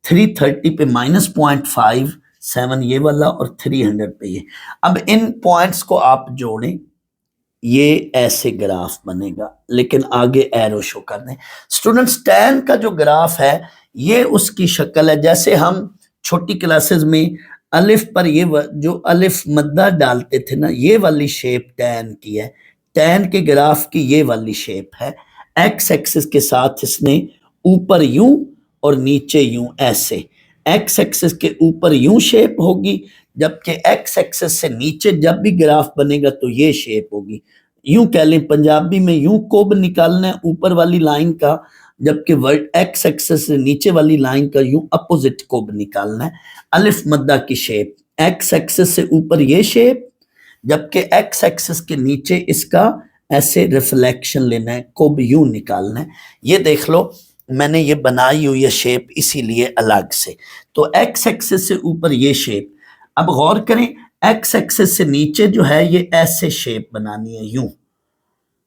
330 पे -0.57 ये वाला और 300 पे ये। अब इन पॉइंट्स को आप जोड़ें, ये ऐसे ग्राफ बनेगा, लेकिन आगे एरो शो कर दें। स्टूडेंट्स tan का जो ग्राफ है ये उसकी शक्ल है, जैसे हम छोटी क्लासेस में अलिफ पर ये जो अलिफ मद्दा डालते थे ना, ये वाली शेप tan की है। tan के ग्राफ की ये वाली शेप है, एक्स एक्सिस के साथ इसने ऊपर यूं और नीचे यूं, ऐसे एक्स एक्सिस के ऊपर यूं शेप होगी, जबकि एक्स एक्सिस से नीचे जब भी ग्राफ बनेगा तो ये शेप होगी। यूं कह लें, पंजाबी में यूं कोब निकालना है ऊपर वाली लाइन का, जबकि वर्ड एक्स एक्सिस से नीचे वाली लाइन का यूं अपोजिट कोब निकालना है। अलिफ मद्दा की शेप, एक्स एक्सिस से ऊपर ये शेप, जबकि एक्स एक्सिस के नीचे इसका ऐसे रिफ्लेक्शन लेना है, कोब यूं निकालना है। ये देख लो मैंने ये बनाई हुई है शेप इसीलिए अलग से। तो एक्स एक्सिस से ऊपर ये शेप, अब गौर करें एक्स एक्सिस से नीचे जो है ये ऐसे शेप बनानी है यूं,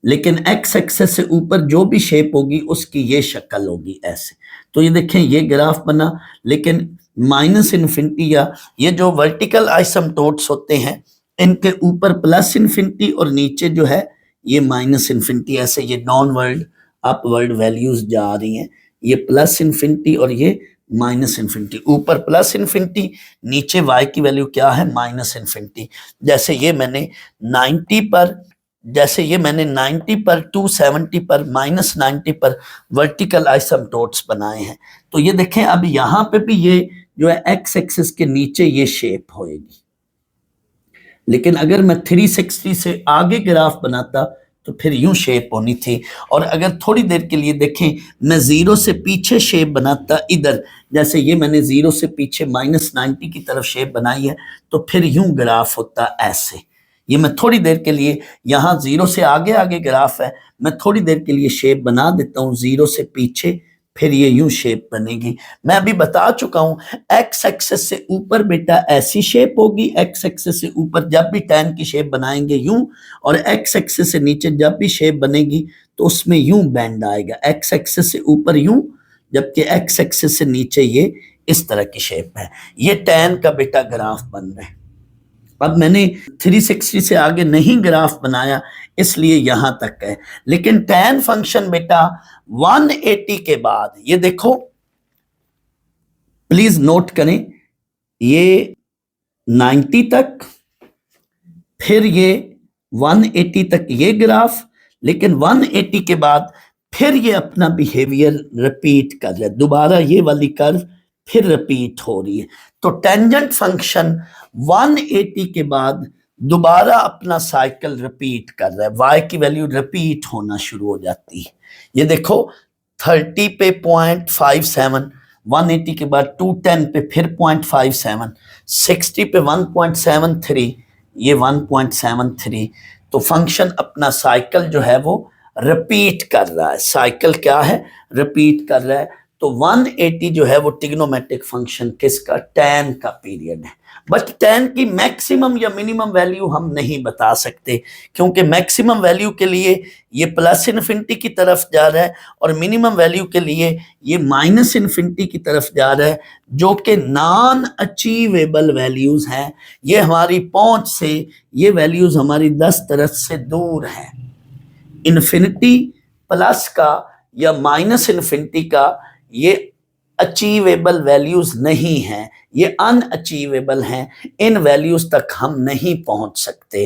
लेकिन एक्स एक्सिस से ऊपर जो भी शेप होगी उसकी ये शक्ल होगी ऐसे। तो ये देखें ये ग्राफ बना, लेकिन माइनस इन्फिनिटी या ये जो वर्टिकल आइसमटोट्स होते हैं इनके ऊपर प्लस इन्फिनिटी और नीचे जो है ये माइनस इन्फिनिटी, ऐसे ये डाउन वर्ड अपवर्ड वैल्यूज जा रही हैं, ये प्लस इन्फिनिटी और ये माइनस इन्फिनिटी, ऊपर प्लस इन्फिनिटी नीचे y की वैल्यू क्या है माइनस इन्फिनिटी। जैसे ये मैंने 90 पर, जैसे ये मैंने 90 पर 270 पर -90 पर वर्टिकल आइसमटोट्स बनाए हैं। तो ये देखें अब यहाँ पे भी ये जो है एक्स एक्सिस के नीचे ये शेप होएगी, लेकिन अगर मैं 360 से आगे ग्राफ बनाता तो फिर यूं शेप होनी थी। और अगर थोड़ी देर के लिए देखें, मैं जीरो से पीछे शेप बनाता इधर, जैसे ये मैंने जीरो से पीछे -90 की तरफ शेप बनाई है, तो फिर यूं ग्राफ होता ऐसे। ये मैं थोड़ी देर के लिए, यहाँ जीरो से आगे आगे ग्राफ है, मैं थोड़ी देर के लिए शेप बना देता हूँ जीरो से पीछे, फिर ये यूं शेप बनेगी। मैं अभी बता चुका हूं, एक्स एक्सेस से ऊपर बेटा ऐसी शेप होगी, एक्स एक्सेस से ऊपर जब भी टैन की शेप बनाएंगे यूं, और एक्स एक्सेस से नीचे जब भी शेप बनेगी तो उसमें यूं बैंड आएगा, एक्स एक्सेस से ऊपर यूं, जबकि एक्स एक्सेस से नीचे ये इस तरह की शेप है। ये टैन का बेटा ग्राफ बन रहा है। अब मैंने 360 से आगे नहीं ग्राफ बनाया, इसलिए यहां तक है। लेकिन tan फंक्शन बेटा 180 के बाद, ये देखो प्लीज नोट करें, ये 90 तक, फिर ये 180 तक ये ग्राफ, लेकिन 180 के बाद फिर ये अपना बिहेवियर रिपीट कर रहा है, दोबारा ये वाली कर्व फिर रिपीट हो रही है। तो टेंजेंट फंक्शन 180 के बाद दोबारा अपना साइकिल रिपीट कर रहा है, y की वैल्यू रिपीट होना शुरू हो जाती है। ये देखो 30 पे 0.57, 180 के बाद 210 पे फिर 0.57, 60 पे 1.73, ये 1.73। तो फंक्शन अपना साइकिल जो है वो रिपीट कर रहा है, साइकिल क्या है, रिपीट कर रहा है। तो 180 जो है वो ट्रिग्नोमेट्रिक फंक्शन किसका, tan का पीरियड है। बट tan की मैक्सिमम या मिनिमम वैल्यू हम नहीं बता सकते, क्योंकि मैक्सिमम वैल्यू के लिए ये प्लस इन्फिनिटी की तरफ जा रहा है और मिनिमम वैल्यू के लिए ये माइनस इन्फिनिटी की तरफ जा रहा है, जो कि नॉन अचीवेबल वैल्यूज हैं। ये हमारी पहुंच से, ये वैल्यूज हमारी 10 तरफ से दूर हैं। इन्फिनिटी प्लस का या माइनस इन्फिनिटी का ये अचीवेबल वैल्यूज नहीं हैं, ये अनअचीवेबल हैं, इन वैल्यूज तक हम नहीं पहुंच सकते।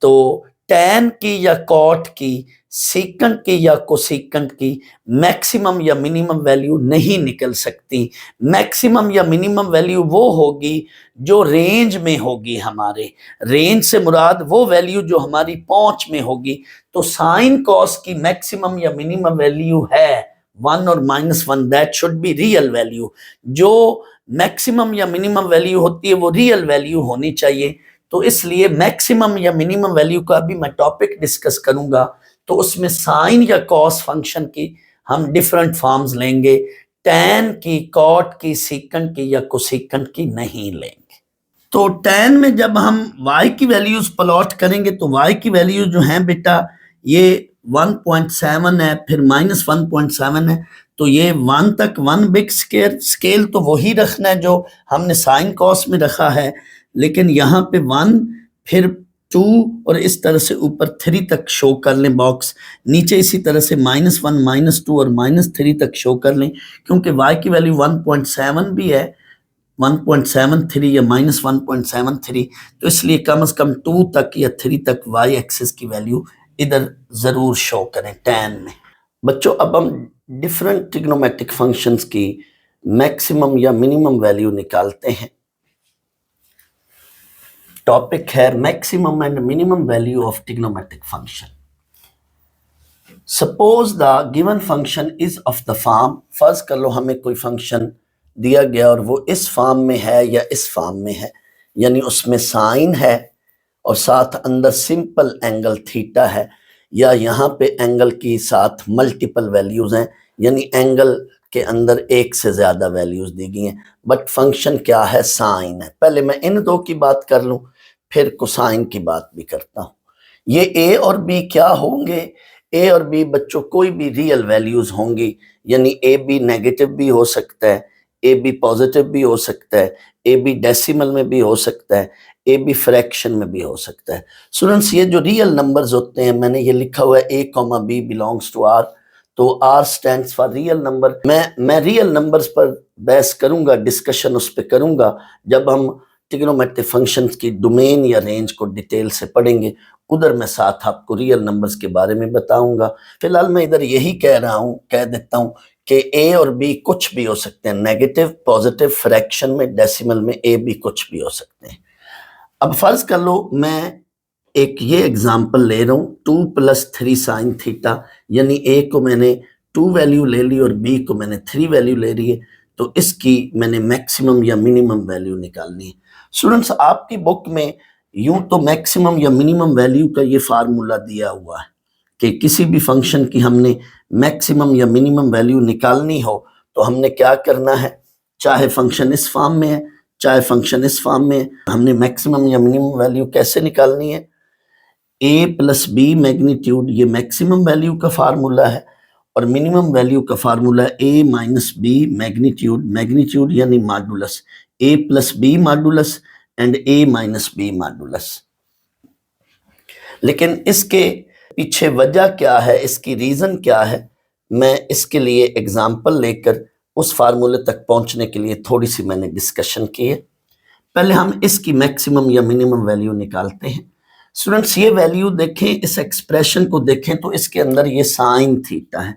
तो tan की या cot की, सीकंट की या कोसीकंट की मैक्सिमम या मिनिमम वैल्यू नहीं निकल सकती। मैक्सिमम या मिनिमम वैल्यू वो होगी जो रेंज में होगी, हमारे रेंज से मुराद वो वैल्यू जो हमारी पहुंच में होगी। तो साइन कॉस की मैक्सिमम या मिनिमम वैल्यू है 1 और -1, that should be real value. जो मैक्सिमम या मिनिमम वैल्यू होती है वो रियल वैल्यू होनी चाहिए। तो इसलिए मैक्सिमम या मिनिमम वैल्यू का भी मैं टॉपिक डिस्कस करूंगा, तो उसमें साइन या कॉस फंक्शन की हम डिफरेंट फॉर्म्स लेंगे, tan की, cot की, सीकंट की या कोसीकंट की नहीं लेंगे। तो tan में जब हम y की वैल्यूज प्लॉट करेंगे तो y की वैल्यू जो है बेटा ये 1.7 है, फिर -1.7 है, तो ये 1 तक 1 बिग स्केल तो वही रखना है जो हमने साइन कॉस में रखा है, लेकिन यहाँ पे 1, फिर 2 और इस तरह से ऊपर 3 तक शो कर लें बॉक्स, नीचे इसी तरह से -1, -2 और -3 तक शो कर लें, क्योंकि y की वैल्यू 1.7 भी है, 1.73 या -1.73, तो इसलिए कम से कम 2 तक या 3 तक y एक्सिस की वैल्यू इधर जरूर शो करें tan में। बच्चों अब हम डिफरेंट ट्रिग्नोमेट्रिक फंक्शंस की मैक्सिमम या मिनिमम वैल्यू निकालते हैं। टॉपिक है maximum and minimum value of trigonometric function. Suppose the given function is of the form, फर्ज कर लो हमें कोई फंक्शन दिया गया और वो इस फॉर्म में है या इस फॉर्म में है, यानी उसमें साइन है और साथ अंदर सिंपल एंगल थीटा है, या यहाँ पे एंगल की साथ मल्टीपल वैल्यूज हैं, यानी एंगल के अंदर एक से ज्यादा वैल्यूज दी गई हैं, बट फंक्शन क्या है, साइन है। पहले मैं इन दो की बात कर लूं, फिर कोसाइन की बात भी करता हूं। ये ए और बी क्या होंगे, ए और बी बच्चों कोई भी रियल वैल्यूज होंगी, यानी ए बी नेगेटिव भी हो सकता है, ए बी पॉजिटिव भी हो सकता है, ए बी डेसिमल में भी हो सकता है, ए बी फ्रैक्शन में भी हो सकता है। स्टूडेंट्स ये जो रियल नंबर्स होते हैं, मैंने ये लिखा हुआ है A comma B belongs to R, तो R stands for real number. मैं रियल नंबर्स पर बहस करूंगा, डिस्कशन उस पर करूंगा जब हम ट्रिग्नोमेट्रिक फंक्शंस की डोमेन या रेंज को डिटेल से पढ़ेंगे, उधर मैं साथ आपको रियल नंबर्स के बारे में बताऊंगा। फिलहाल मैं इधर यही कह रहा हूं, कह देता हूं कि ए और बी कुछ भी हो सकते हैं, नेगेटिव पॉजिटिव, फ्रैक्शन में, डेसिमल में ए बी कुछ भी हो सकते हैं। अब फर्ज कर लो मैं एक ये एग्जाम्पल ले रहा हूँ 2 + 3 sin थीटा, यानी ए को मैंने 2 वैल्यू ले ली और बी को मैंने 3 वैल्यू ले रही है, तो इसकी मैंने मैक्सिमम या मिनिमम वैल्यू निकालनी है। स्टूडेंट्स, आपकी बुक में यूं तो मैक्सिमम या मिनिमम वैल्यू का ये फार्मूला दिया हुआ है कि किसी भी फंक्शन की हमने मैक्सिमम या मिनिमम वैल्यू निकालनी हो तो हमने क्या करना है, चाहे फंक्शन इस फॉर्म में है चाहे फंक्शन इस फॉर्म में है, हमने मैक्सिमम या मिनिमम वैल्यू कैसे निकालनी है। ए प्लस बी मैग्नीट्यूड, ये मैक्सिमम वैल्यू का फार्मूला है, और मिनिमम वैल्यू का formula A minus B magnitude, magnitude यानी modulus, A plus B modulus and A minus B modulus. लेकिन इसके पीछे वजह क्या है, इसकी रीजन क्या है, मैं इसके लिए एग्जाम्पल लेकर उस फार्मूले तक पहुंचने के लिए थोड़ी सी मैंने डिस्कशन की है। पहले हम इसकी मैक्सिमम या मिनिमम वैल्यू निकालते हैं। स्टूडेंट्स, ये वैल्यू देखें, इस एक्सप्रेशन को देखें तो इसके अंदर ये साइन थीटा है।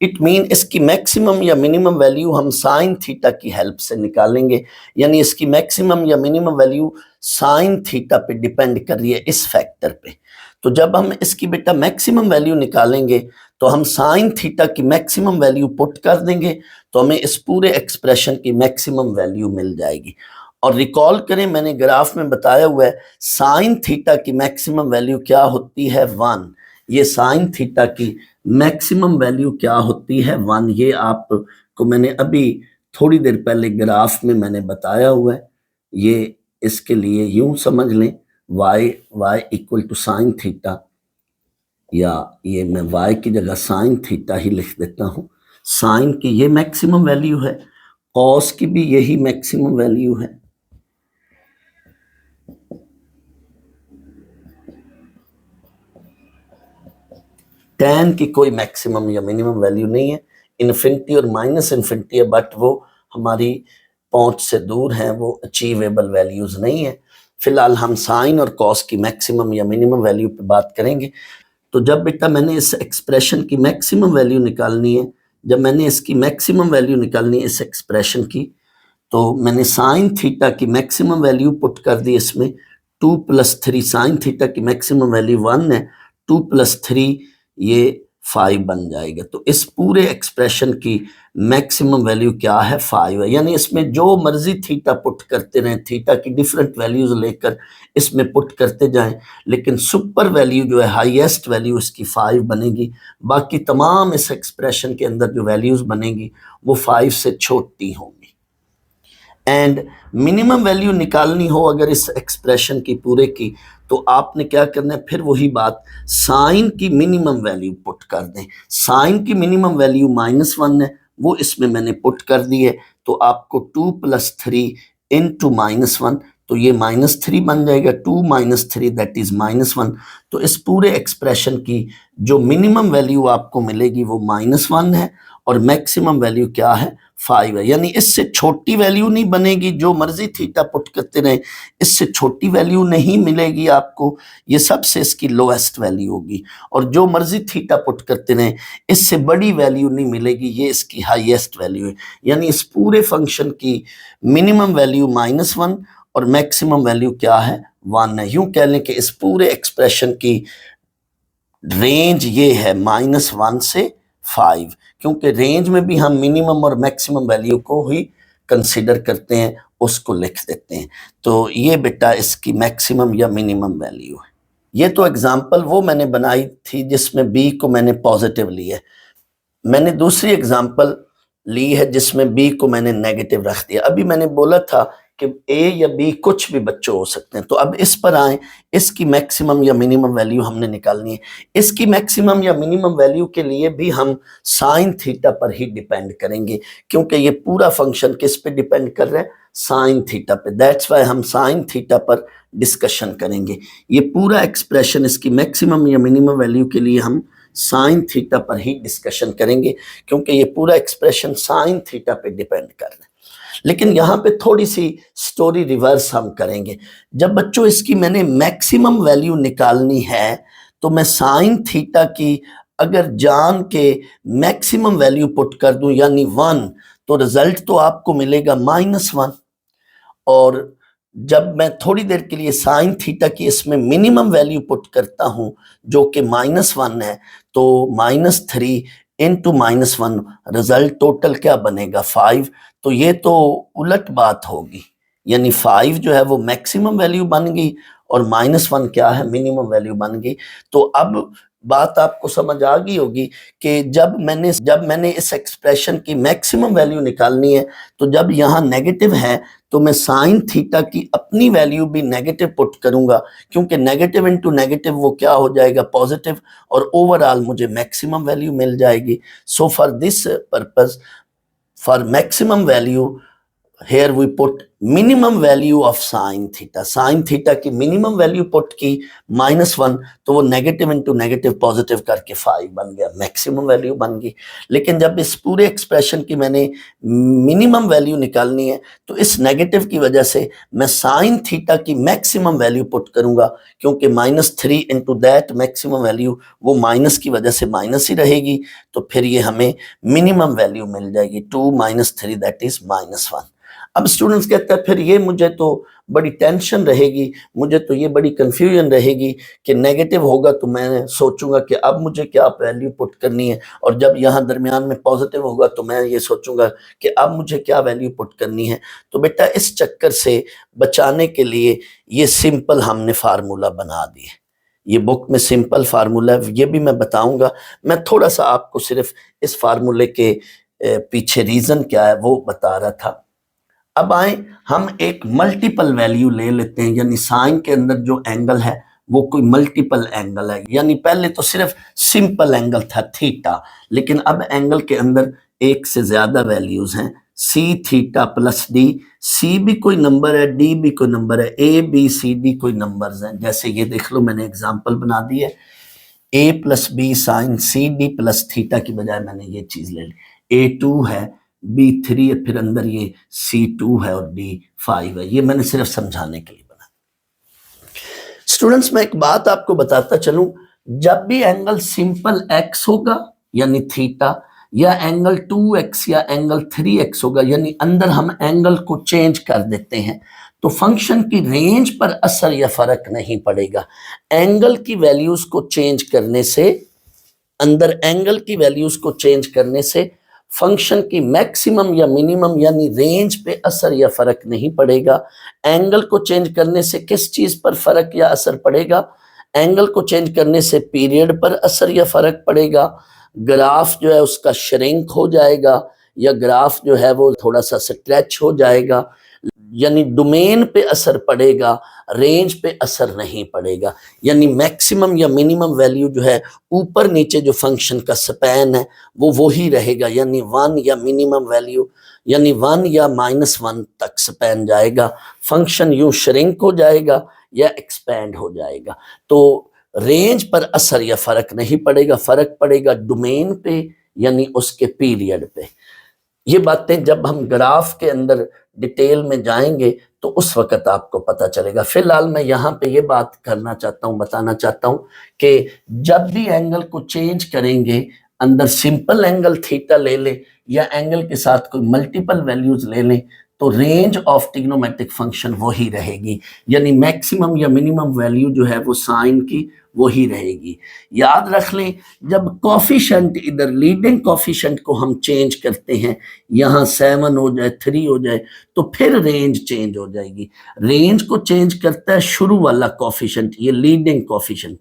इट मीन इसकी मैक्सिमम या मिनिमम वैल्यू हम साइन थीटा की हेल्प से निकालेंगे, यानी इसकी मैक्सिमम या मिनिमम वैल्यू साइन थीटा पे डिपेंड कर रही है, इस फैक्टर पे। तो जब हम इसकी बेटा मैक्सिमम वैल्यू निकालेंगे तो हम साइन थीटा की मैक्सिमम वैल्यू पुट कर देंगे तो हमें इस पूरे एक्सप्रेशन की मैक्सिमम वैल्यू मिल जाएगी। और रिकॉल करें, मैंने ग्राफ में बताया हुआ है साइन थीटा की मैक्सिमम वैल्यू क्या होती है, 1। ये साइन थीटा की मैक्सिमम वैल्यू क्या होती है, 1। ये आपको मैंने अभी थोड़ी देर पहले ग्राफ में मैंने बताया हुआ है। ये इसके लिए यूं समझ लें, y equal to sine theta, या ये मैं y की जगह साइन थीटा ही लिख देता हूं। साइन की ये मैक्सिमम वैल्यू है, कॉस की भी यही मैक्सिमम वैल्यू है, tan की कोई मैक्सिमम या मिनिमम वैल्यू नहीं है, इन्फिनिटी और माइनस इन्फिनिटी है, बट वो हमारी पहुंच से दूर हैं, वो अचीवेबल वैल्यूज नहीं है। फिलहाल हम साइन और कॉस की मैक्सिमम या मिनिमम वैल्यू पे बात करेंगे। तो जब बेटा मैंने इस एक्सप्रेशन की मैक्सिमम वैल्यू निकालनी है, जब मैंने इसकी मैक्सिमम वैल्यू निकालनी है इस एक्सप्रेशन की, तो मैंने साइन थीटा की मैक्सिमम वैल्यू पुट कर दी इसमें, 2 + 3 साइन थीटा की मैक्सिमम वैल्यू 1 है, 2 + 3 ये 5 बन जाएगा। तो इस पूरे एक्सप्रेशन की मैक्सिमम वैल्यू क्या है, 5 है। यानी इसमें जो मर्जी थीटा पुट करते रहें, थीटा की डिफरेंट वैल्यूज लेकर इसमें पुट करते जाएं, लेकिन सुपर वैल्यू जो है, हाईएस्ट वैल्यू इसकी 5 बनेगी। बाकी तमाम इस एक्सप्रेशन के अंदर जो वैल्यूज बनेगी वो 5 से छोटी होंगी। एंड मिनिमम वैल्यू निकालनी हो अगर इस एक्सप्रेशन की पूरे की, तो आपने क्या करना है, फिर वही बात, साइन की मिनिमम वैल्यू पुट कर दें। साइन की मिनिमम वैल्यू -1 है, वो इसमें मैंने पुट कर दी है, तो आपको 2 + 3 इंटू -1, तो ये -3 बन जाएगा, 2 - 3 दैट इज -1। तो इस पूरे एक्सप्रेशन की जो मिनिमम वैल्यू आपको मिलेगी वो -1 है, और मैक्सिमम वैल्यू क्या है, 5 है। यानी इससे छोटी वैल्यू नहीं बनेगी, जो मर्जी थीटा पुट करते रहे, इससे छोटी वैल्यू नहीं मिलेगी आपको, ये सबसे इसकी लोएस्ट वैल्यू होगी। और जो मर्जी थीटा पुट करते रहे, इससे बड़ी वैल्यू नहीं मिलेगी, ये इसकी हाईएस्ट वैल्यू है। यानी इस पूरे फंक्शन की मिनिमम वैल्यू -1 और मैक्सिमम वैल्यू क्या है, 1 है। यूं कह लें कि इस पूरे एक्सप्रेशन की रेंज ये है -1 से 5, क्योंकि रेंज में भी हम मिनिमम और मैक्सिमम वैल्यू को ही कंसिडर करते हैं, उसको लिख देते हैं। तो ये बेटा इसकी मैक्सिमम या मिनिमम वैल्यू है। ये तो एग्जांपल वो मैंने बनाई थी जिसमें बी को मैंने पॉजिटिव लिया है। मैंने दूसरी एग्जांपल ली है जिसमें बी को मैंने नेगेटिव रख दिया। अभी मैंने बोला था कि ए या बी कुछ भी बच्चों हो सकते हैं। तो अब इस पर आए, इसकी मैक्सिमम या मिनिमम वैल्यू हमने निकालनी है। इसकी मैक्सिमम या मिनिमम वैल्यू के लिए भी हम साइन थीटा पर ही डिपेंड करेंगे, क्योंकि ये पूरा फंक्शन किस पे डिपेंड कर रहा है, साइन थीटा पे। दैट्स वाई हम साइन थीटा पर डिस्कशन करेंगे। ये पूरा एक्सप्रेशन इसकी मैक्सिमम या मिनिमम वैल्यू के लिए हम साइन थीटा पर ही डिस्कशन करेंगे, क्योंकि ये पूरा एक्सप्रेशन साइन थीटा पे डिपेंड कर रहा है। लेकिन यहाँ पे थोड़ी सी स्टोरी रिवर्स हम करेंगे। जब बच्चों इसकी मैंने मैक्सिमम वैल्यू निकालनी है, तो मैं साइन थीटा की अगर जान के मैक्सिमम वैल्यू पुट कर दूं यानी 1, तो रिजल्ट तो आपको मिलेगा -1। और जब मैं थोड़ी देर के लिए साइन थीटा की इसमें मिनिमम वैल्यू पुट करता हूं जो कि -1 है, तो -3 इंटू -1 रिजल्ट टोटल क्या बनेगा 5। तो ये तो उलट बात होगी, यानी 5 जो है वो मैक्सिमम वैल्यू बन गई और -1 क्या है, मिनिमम वैल्यू बन गई। तो अब बात आपको समझ आ गई होगी कि जब मैंने इस एक्सप्रेशन की मैक्सिमम वैल्यू निकालनी है, तो जब यहाँ नेगेटिव है तो मैं साइन थीटा की अपनी वैल्यू भी नेगेटिव पुट करूंगा, क्योंकि नेगेटिव इंटू नेगेटिव वो क्या हो जाएगा, पॉजिटिव, और ओवरऑल मुझे मैक्सिमम वैल्यू मिल जाएगी। So for this purpose, for maximum value, here we put minimum value of sin theta की मिनिमम वैल्यू पुट की -1, तो वो नेगेटिव इंटू नेगेटिव पॉजिटिव करके 5 बन गया, मैक्सिमम वैल्यू बन गई। लेकिन जब इस पूरे एक्सप्रेशन की मैंने मिनिमम वैल्यू निकालनी है, तो इस नेगेटिव की वजह से मैं साइन थीटा की मैक्सिमम वैल्यू पुट करूंगा, क्योंकि -3 इंटू दैट मैक्सिमम वैल्यू वो माइनस की वजह से माइनस ही रहेगी, तो फिर ये हमें मिनिमम वैल्यू मिल जाएगी 2 - 3 दैट इज -1। अब स्टूडेंट्स कहते हैं फिर ये मुझे तो बड़ी टेंशन रहेगी, मुझे तो ये बड़ी कंफ्यूजन रहेगी कि नेगेटिव होगा तो मैं सोचूंगा कि अब मुझे क्या वैल्यू पुट करनी है, और जब यहाँ दरमियान में पॉजिटिव होगा तो मैं ये सोचूंगा कि अब मुझे क्या वैल्यू पुट करनी है। तो बेटा इस चक्कर से बचाने के लिए ये सिंपल हमने फार्मूला बना दिए। ये बुक में सिंपल फार्मूला है, ये भी मैं बताऊंगा। मैं थोड़ा सा आपको सिर्फ इस फार्मूले के पीछे रीजन क्या है वो बता रहा था। अब आए हम एक मल्टीपल वैल्यू ले लेते हैं, यानी साइन के अंदर जो एंगल है वो कोई मल्टीपल एंगल है, यानी पहले तो सिर्फ सिंपल एंगल था थीटा, लेकिन अब एंगल के अंदर एक से ज्यादा वैल्यूज हैं, सी थीटा प्लस डी। सी भी कोई नंबर है, डी भी कोई नंबर है, ए बी सी डी कोई नंबर्स हैं। जैसे ये देख लो मैंने एग्जांपल बना दी है, A plus B sine C D plus theta की बजाय मैंने ये चीज ले ली। A2 है, B3 है, फिर अंदर ये C2 है और D5 है। ये मैंने सिर्फ समझाने के लिए बना। स्टूडेंट्स मैं एक बात आपको बताता चलूं, जब भी एंगल सिंपल x होगा यानी थीटा, या एंगल 2x या एंगल 3x होगा, यानी अंदर हम एंगल को चेंज कर देते हैं, तो फंक्शन की रेंज पर असर या फर्क नहीं पड़ेगा। एंगल की वैल्यूज को चेंज करने से, अंदर एंगल की वैल्यूज को चेंज करने से फंक्शन की मैक्सिमम या मिनिमम यानी रेंज पे असर या फर्क नहीं पड़ेगा। एंगल को चेंज करने से किस चीज पर फर्क या असर पड़ेगा? एंगल को चेंज करने से पीरियड पर असर या फर्क पड़ेगा, ग्राफ जो है उसका श्रिंक हो जाएगा, या ग्राफ जो है वो थोड़ा सा स्ट्रेच हो जाएगा, यानी डोमेन पे असर पड़ेगा, रेंज पे असर नहीं पड़ेगा। यानी मैक्सिमम या मिनिमम वैल्यू जो है ऊपर नीचे जो फंक्शन का स्पैन है वो ही रहेगा, यानी 1 या मिनिमम वैल्यू यानी 1 या -1 तक स्पैन जाएगा। फंक्शन यूं श्रिंक हो जाएगा या एक्सपैंड हो जाएगा। तो रेंज पर असर या फर्क नहीं पड़ेगा, फर्क पड़ेगा डोमेन पे यानी उसके पीरियड पे। ये बातें जब हम ग्राफ के अंदर डिटेल में जाएंगे तो उस वक्त आपको पता चलेगा। फिलहाल मैं यहाँ पे ये बात करना चाहता हूँ, बताना चाहता हूँ कि जब भी एंगल को चेंज करेंगे, अंदर सिंपल एंगल थीटा ले लें या एंगल के साथ कोई मल्टीपल वैल्यूज ले लें, तो रेंज ऑफ ट्रिग्नोमेट्रिक फंक्शन वही रहेगी, यानी मैक्सिमम या मिनिमम वैल्यू जो है वो साइन की वही रहेगी। याद रख लें, जब कॉफिशेंट इधर लीडिंग कॉफिशेंट को हम चेंज करते हैं, यहाँ 7 हो जाए 3 हो जाए, तो फिर रेंज चेंज हो जाएगी। रेंज को चेंज करता है शुरू वाला कॉफिशेंट, ये लीडिंग कॉफिशेंट।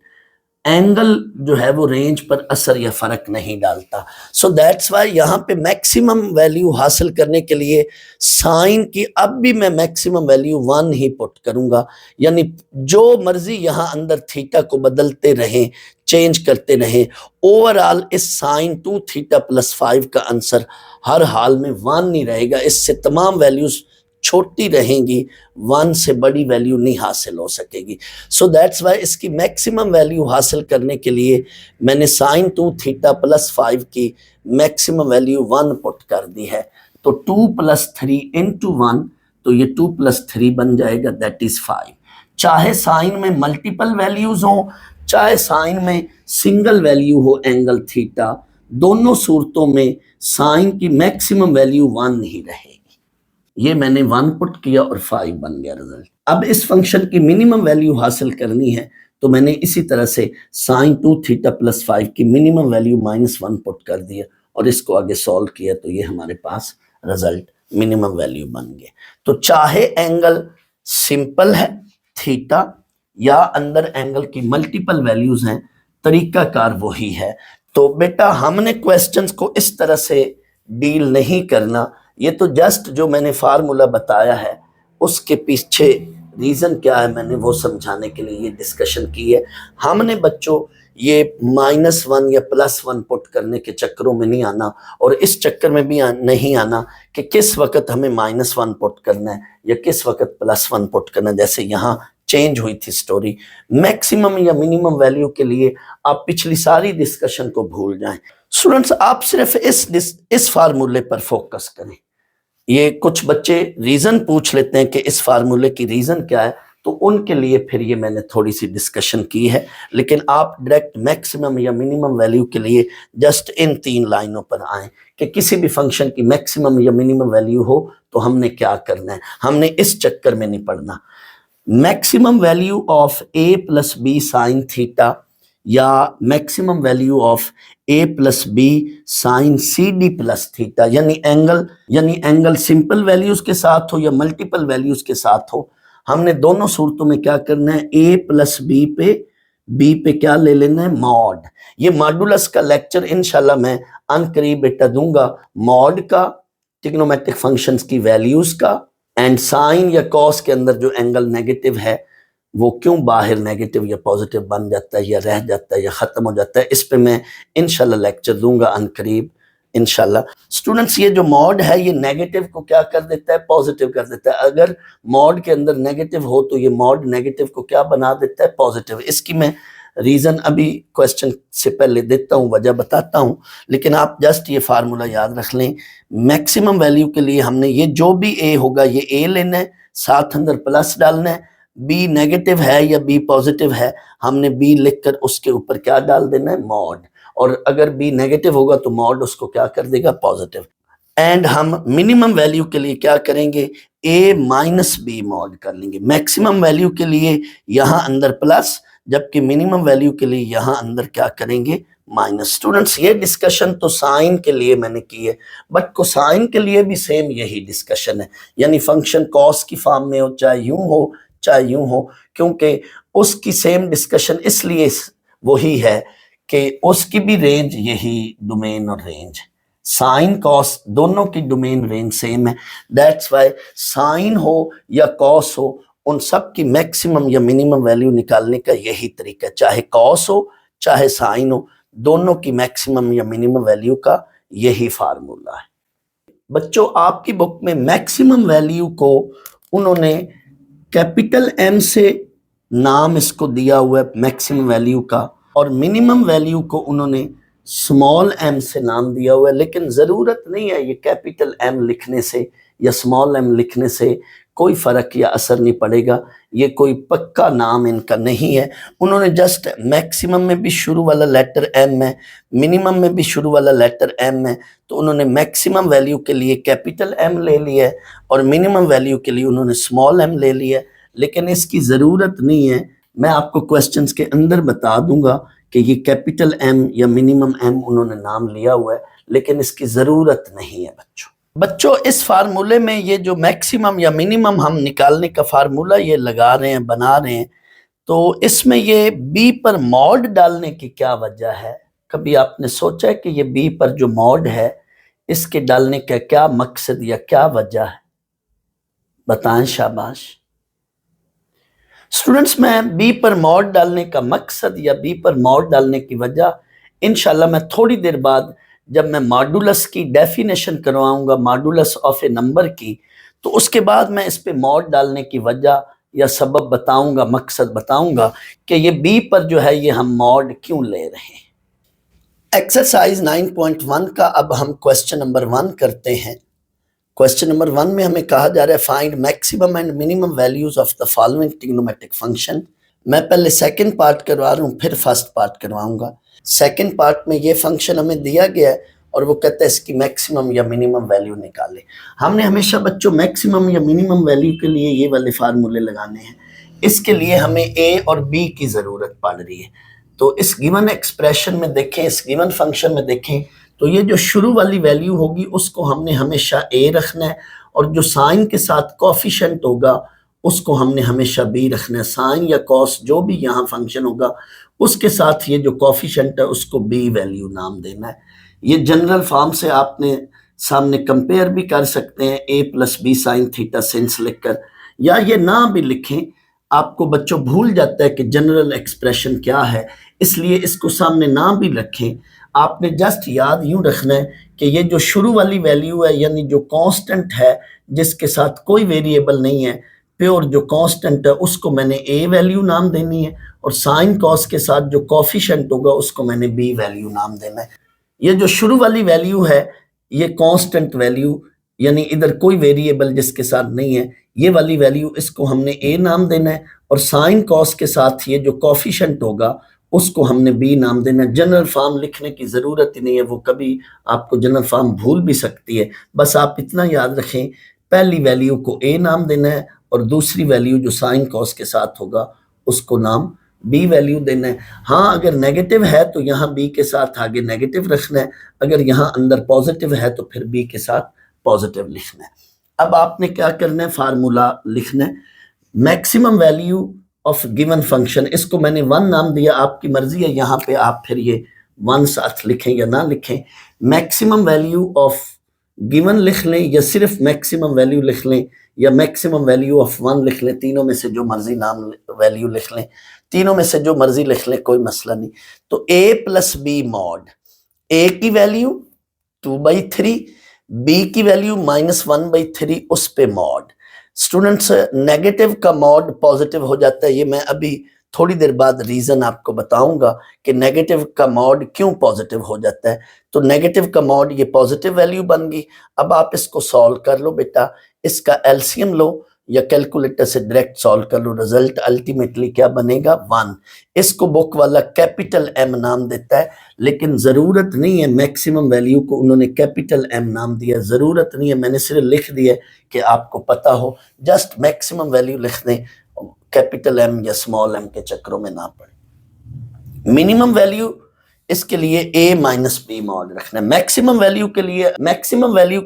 एंगल जो है वो रेंज पर असर या फर्क नहीं डालता। सो दैट्स वाई यहाँ पे मैक्सिमम वैल्यू हासिल करने के लिए साइन की अब भी मैं मैक्सिमम वैल्यू 1 ही पुट करूंगा, यानी जो मर्जी यहाँ अंदर थीटा को बदलते रहें, चेंज करते रहें, ओवरऑल इस साइन 2 थीटा प्लस 5 का आंसर हर हाल में 1 ही रहेगा। इससे तमाम वैल्यूज छोटी रहेंगी, 1 से बड़ी वैल्यू नहीं हासिल हो सकेगी। सो दैट्स वाई इसकी मैक्सिमम वैल्यू हासिल करने के लिए मैंने साइन 2 थीटा प्लस 5 की मैक्सिमम वैल्यू 1 पुट कर दी है। तो 2 + 3 × 1, तो ये 2 + 3 बन जाएगा, दैट इज 5। चाहे साइन में मल्टीपल वैल्यूज हो, चाहे साइन में सिंगल वैल्यू हो एंगल थीटा, दोनों सूरतों में साइन की मैक्सिमम वैल्यू 1 ही रहेगी। ये मैंने 1 पुट किया और 5 बन गया रिजल्ट। अब इस फंक्शन की मिनिमम वैल्यू हासिल करनी है तो मैंने इसी तरह से sin 2 थीटा प्लस 5 की मिनिमम वैल्यू -1 पुट कर दिया और इसको आगे सॉल्व किया तो ये हमारे पास रिजल्ट मिनिमम वैल्यू बन गए। तो चाहे एंगल सिंपल है थीटा या अंदर एंगल की मल्टीपल वैल्यूज हैं, तरीकाकार वही है। तो बेटा हमने क्वेश्चंस को इस तरह से डील नहीं करना, ये तो जस्ट जो मैंने फार्मूला बताया है उसके पीछे रीजन क्या है मैंने वो समझाने के लिए ये डिस्कशन की है। हमने बच्चों ये -1 या +1 पुट करने के चक्करों में नहीं आना और इस चक्कर में भी नहीं आना कि किस वक्त हमें -1 पुट करना है या किस वक्त +1 पुट करना है। जैसे यहाँ चेंज हुई थी स्टोरी। मैक्सिमम या मिनिमम वैल्यू के लिए आप पिछली सारी डिस्कशन को भूल जाएं। स्टूडेंट्स आप सिर्फ इस फार्मूले पर फोकस करें। ये कुछ बच्चे रीजन पूछ लेते हैं कि इस फार्मूले की रीजन क्या है, तो उनके लिए फिर ये मैंने थोड़ी सी डिस्कशन की है, लेकिन आप डायरेक्ट मैक्सिमम या मिनिमम वैल्यू के लिए जस्ट इन 3 लाइनों पर आए कि किसी भी फंक्शन की मैक्सिमम या मिनिमम वैल्यू हो तो हमने क्या करना है। हमने इस चक्कर में नहीं पढ़ना। Maximum value of a plus B sine theta या maximum value of a plus B sine C D plus theta, यानी एंगल सिंपल वैल्यूज के साथ हो या मल्टीपल वैल्यूज के साथ हो, हमने दोनों सूरतों में क्या करना है, a प्लस बी पे क्या ले लेना है, मॉड। ये मॉडुलस का लेक्चर इंशाल्लाह मैं अनकरीब बेटा दूंगा, मॉड का, ट्रिग्नोमेट्रिक फंक्शंस की वैल्यूज का, एंड साइन या कॉस के अंदर जो एंगल नेगेटिव है वो क्यों बाहर नेगेटिव या पॉजिटिव बन जाता है या रह जाता है या खत्म हो जाता है, इस पे मैं इंशाल्लाह लेक्चर दूंगा अनकरीब इंशाल्लाह। स्टूडेंट्स ये जो मॉड है ये नेगेटिव को क्या कर देता है, पॉजिटिव कर देता है। अगर मॉड के अंदर नेगेटिव हो तो ये मॉड नेगेटिव को क्या बना देता है, पॉजिटिव। इसकी मैं रीजन अभी क्वेश्चन से पहले देता हूँ, वजह बताता हूँ, लेकिन आप जस्ट ये फार्मूला याद रख लें। मैक्सिमम वैल्यू के लिए हमने ये जो भी ए होगा ये ए लेना है, साथ अंदर प्लस डालना है। बी नेगेटिव है या बी पॉजिटिव है, हमने बी लिखकर उसके ऊपर क्या डाल देना है, मॉड। और अगर बी नेगेटिव होगा तो मॉड उसको क्या कर देगा, पॉजिटिव। एंड हम मिनिमम वैल्यू के लिए क्या करेंगे, a माइनस बी मॉड कर लेंगे। मैक्सिमम वैल्यू के लिए यहाँ अंदर प्लस, जबकि मिनिमम वैल्यू के लिए यहाँ अंदर क्या करेंगे, माइनस। स्टूडेंट्स ये डिस्कशन तो साइन के लिए मैंने की है, बट कोसाइन के लिए भी सेम यही डिस्कशन है, यानी फंक्शन कॉस की फॉर्म में हो चाहे यूं हो चाहे यूं हो, क्योंकि उसकी सेम डिस्कशन इसलिए वही है कि उसकी भी रेंज यही डोमेन और रेंज, साइन कॉस दोनों की डोमेन रेंज सेम है। दैट्स वाई साइन हो या कॉस हो उन सब की मैक्सिमम या मिनिमम वैल्यू निकालने का यही तरीका है, चाहे कॉस हो चाहे साइन हो, दोनों की मैक्सिमम या मिनिमम वैल्यू का यही फार्मूला है। बच्चों आपकी बुक में मैक्सिमम वैल्यू को उन्होंने कैपिटल एम से नाम इसको दिया हुआ है मैक्सिमम वैल्यू का, और मिनिमम वैल्यू को उन्होंने स्मॉल एम से नाम दिया हुआ है। लेकिन ज़रूरत नहीं है ये कैपिटल एम लिखने से या स्मॉल एम लिखने से कोई फ़र्क या असर नहीं पड़ेगा, ये कोई पक्का नाम इनका नहीं है। उन्होंने जस्ट मैक्सिमम में भी शुरू वाला लेटर एम है, मिनिमम में भी शुरू वाला लेटर एम है, तो उन्होंने मैक्सिमम वैल्यू के लिए कैपिटल एम ले लिया है और मिनिमम वैल्यू के लिए उन्होंने स्मॉल एम ले लिया है। लेकिन इसकी ज़रूरत नहीं है, मैं आपको क्वेश्चंस के अंदर बता दूंगा कि ये कैपिटल एम या मिनिमम एम उन्होंने नाम लिया हुआ है, लेकिन इसकी ज़रूरत नहीं है बच्चों इस फार्मूले में ये जो मैक्सिमम या मिनिमम हम निकालने का फार्मूला ये लगा रहे हैं, बना रहे हैं, तो इसमें ये बी पर मॉड डालने की क्या वजह है? कभी आपने सोचा है कि ये बी पर जो मॉड है इसके डालने का क्या मकसद या क्या वजह है? बताएं, शाबाश। स्टूडेंट्स मैं बी पर मॉड डालने का मकसद या बी पर मॉड डालने की वजह इंशाल्लाह मैं थोड़ी देर बाद जब मैं मॉडुलस की डेफिनेशन करवाऊंगा, मॉडुलस ऑफ ए नंबर की, तो उसके बाद मैं इस पे मॉड डालने की वजह या सबब बताऊंगा, मकसद बताऊंगा कि ये बी पर जो है ये हम मॉड क्यों ले रहे हैं। एक्सरसाइज 9.1 का अब हम क्वेश्चन नंबर 1 करते हैं। क्वेश्चन नंबर 1 में हमें कहा जा रहा है find maximum and minimum values of the following trigonometric function. मैं पहले सेकंड पार्ट करवा रहा हूँ, फिर फर्स्ट पार्ट करवाऊंगा। सेकंड पार्ट में ये फंक्शन हमें दिया गया है और वो कहता है इसकी मैक्सिमम या मिनिमम वैल्यू निकाले। हमने हमेशा बच्चों मैक्सिमम या मिनिमम वैल्यू के लिए ये वाले फार्मूले लगाने हैं। इसके लिए हमें ए और बी की ज़रूरत पड़ रही है। तो इस गिवन एक्सप्रेशन में देखें, इस गिवन फंक्शन में देखें, तो ये जो शुरू वाली वैल्यू होगी उसको हमने हमेशा ए रखना है, और जो साइन के साथ कोफिशिएंट होगा उसको हमने हमेशा बी रखना है। साइन या कॉस जो भी यहाँ फंक्शन होगा उसके साथ ये जो कोफिशिएंट है उसको बी वैल्यू नाम देना है। ये जनरल फॉर्म से आपने सामने कंपेयर भी कर सकते हैं, A plus B sine theta since लिखकर, या ये ना भी लिखें, आपको बच्चों भूल जाता है कि जनरल एक्सप्रेशन क्या है, इसलिए इसको सामने ना भी रखें। आपने जस्ट याद यूं रखना है कि ये जो शुरू वाली वैल्यू है यानी जो कांस्टेंट है जिसके साथ कोई वेरिएबल नहीं है, प्योर जो कांस्टेंट है उसको मैंने ए वैल्यू नाम देनी है, और साइन कॉस के साथ जो कोफिशिएंट होगा उसको मैंने बी वैल्यू नाम देना है। ये जो शुरू वाली वैल्यू है ये कांस्टेंट वैल्यू यानी इधर कोई वेरिएबल जिसके साथ नहीं है, ये वाली वैल्यू इसको हमने ए नाम देना है, और साइन कॉस के साथ ये जो कोफिशिएंट होगा उसको हमने बी नाम देना है। जनरल फॉर्म लिखने की ज़रूरत ही नहीं है, वो कभी आपको जनरल फॉर्म भूल भी सकती है। बस आप इतना याद रखें, पहली वैल्यू को ए नाम देना है और दूसरी वैल्यू जो साइन कॉस के साथ होगा उसको नाम बी वैल्यू देना है। हाँ, अगर नेगेटिव है तो यहाँ बी के साथ आगे नेगेटिव रखना है, अगर यहाँ अंदर पॉजिटिव है तो फिर बी के साथ पॉजिटिव लिखना है। अब आपने क्या करना है, फार्मूला लिखना है। Maximum value of given function, इसको मैंने 1 नाम दिया, आपकी मर्जी है यहाँ पे आप फिर ये 1 साथ लिखें या ना लिखें। मैक्सिमम वैल्यू ऑफ गिवन लिख लें या सिर्फ मैक्सिमम वैल्यू लिख लें या मैक्सिमम वैल्यू ऑफ 1 लिख लें, तीनों में से जो मर्जी नाम वैल्यू लिख लें, तीनों में से जो मर्जी लिख लें, कोई मसला नहीं। तो a plus B mod, a की वैल्यू 2/3, b की वैल्यू -1/3, उस पे मॉड। स्टूडेंट्स, नेगेटिव का मॉड पॉजिटिव हो जाता है, ये मैं अभी थोड़ी देर बाद रीजन आपको बताऊंगा कि नेगेटिव का मॉड क्यों पॉजिटिव हो जाता है। तो नेगेटिव का मॉड ये पॉजिटिव वैल्यू बन गई। अब आप इसको सॉल्व कर लो बेटा, इसका एलसीएम लो या कैलकुलेटर से डायरेक्ट सॉल्व कर लो, रिजल्ट अल्टीमेटली क्या बनेगा, 1। इसको बुक वाला कैपिटल एम नाम देता है, लेकिन ज़रूरत नहीं है मैक्सिमम वैल्यू को उन्होंने कैपिटल एम नाम दिया, ज़रूरत नहीं है, मैंने सिर्फ लिख दिया कि आपको पता हो, जस्ट मैक्सिमम वैल्यू लिख दें, कैपिटल एम या स्मॉल एम के चक्करों में ना पड़े। मिनिमम वैल्यू इसके लिए a माइनस बी मॉड रखना है। मैक्सिमम वैल्यू के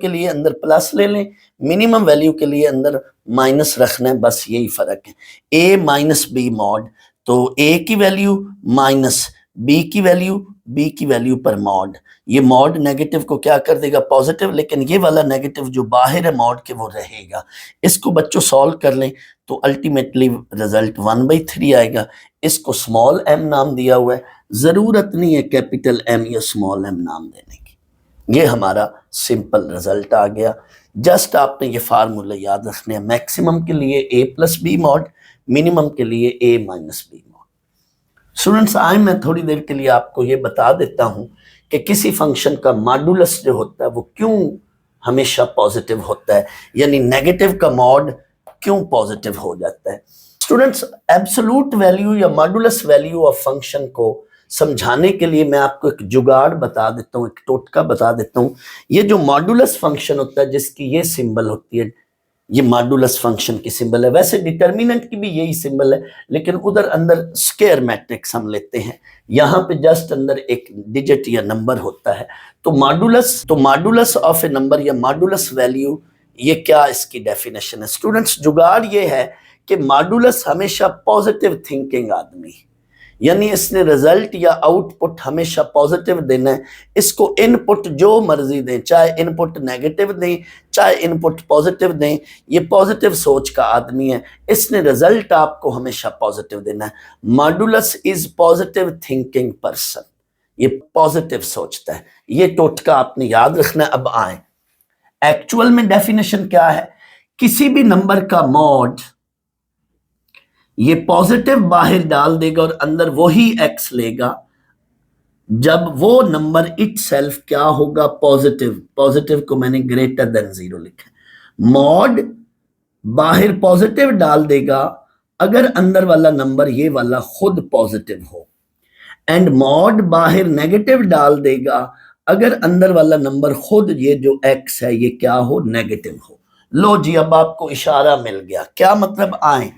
लिए अंदर प्लस ले लें, मिनिमम वैल्यू के लिए अंदर माइनस रखना है, बस यही फर्क है। a माइनस बी मॉड, तो a की वैल्यू माइनस b की वैल्यू, b की वैल्यू पर मॉड। ये मॉड नेगेटिव को क्या कर देगा, पॉजिटिव, लेकिन ये वाला नेगेटिव जो बाहर है मॉड के वो रहेगा। इसको बच्चों सॉल्व कर लें तो अल्टीमेटली रिजल्ट 1/3 आएगा। इसको स्मॉल m नाम दिया हुआ है, ज़रूरत नहीं है कैपिटल M या स्मॉल m नाम देने की। ये हमारा सिंपल रिजल्ट आ गया। जस्ट आपने ये फार्मूला याद रखने हैं, मैक्सिमम के लिए a plus B mod, minimum के लिए a minus B mod. Students, आए मैं थोड़ी देर के लिए आपको ये बता देता हूँ कि किसी फंक्शन का मॉडुलस जो होता है वो क्यों हमेशा पॉजिटिव होता है, यानी नेगेटिव का मॉड क्यों पॉजिटिव हो जाता है। स्टूडेंट्स, एब्सोल्यूट वैल्यू या मॉडुलस वैल्यू ऑफ फंक्शन को समझाने के लिए मैं आपको एक जुगाड़ बता देता हूँ, एक टोटका बता देता हूँ। ये जो मॉडुलस फंक्शन होता है जिसकी ये सिंबल होती है, ये मॉडुलस फंक्शन की सिंबल है। वैसे डिटर्मिनेंट की भी यही सिंबल है, लेकिन उधर अंदर स्क्वायर मैट्रिक्स हम लेते हैं, यहाँ पे जस्ट अंदर एक डिजिट या नंबर होता है। तो मॉडुलस ऑफ ए नंबर या मॉडुलस वैल्यू, ये क्या इसकी डेफिनेशन है। स्टूडेंट्स, जुगाड़ ये है कि मॉडुलस हमेशा पॉजिटिव थिंकिंग आदमी, यानी इसने रिजल्ट या आउटपुट हमेशा पॉजिटिव देना है। इसको इनपुट जो मर्जी दें, चाहे इनपुट नेगेटिव दें चाहे इनपुट पॉजिटिव दें, ये पॉजिटिव सोच का आदमी है, इसने रिजल्ट आपको हमेशा पॉजिटिव देना है। Modulus is positive thinking person, ये पॉजिटिव सोचता है। ये टोटका आपने याद रखना है। अब आए एक्चुअल में डेफिनेशन क्या है। किसी भी नंबर का मॉड ये पॉजिटिव बाहर डाल देगा और अंदर वही x लेगा जब वो नंबर इटसेल्फ क्या होगा, पॉजिटिव को मैंने ग्रेटर देन 0 लिखा। मॉड बाहर पॉजिटिव डाल देगा अगर अंदर वाला नंबर ये वाला खुद पॉजिटिव हो, एंड मॉड बाहर नेगेटिव डाल देगा अगर अंदर वाला नंबर खुद ये जो x है ये क्या हो, नेगेटिव हो। लो जी, अब आपको इशारा मिल गया। क्या मतलब, आए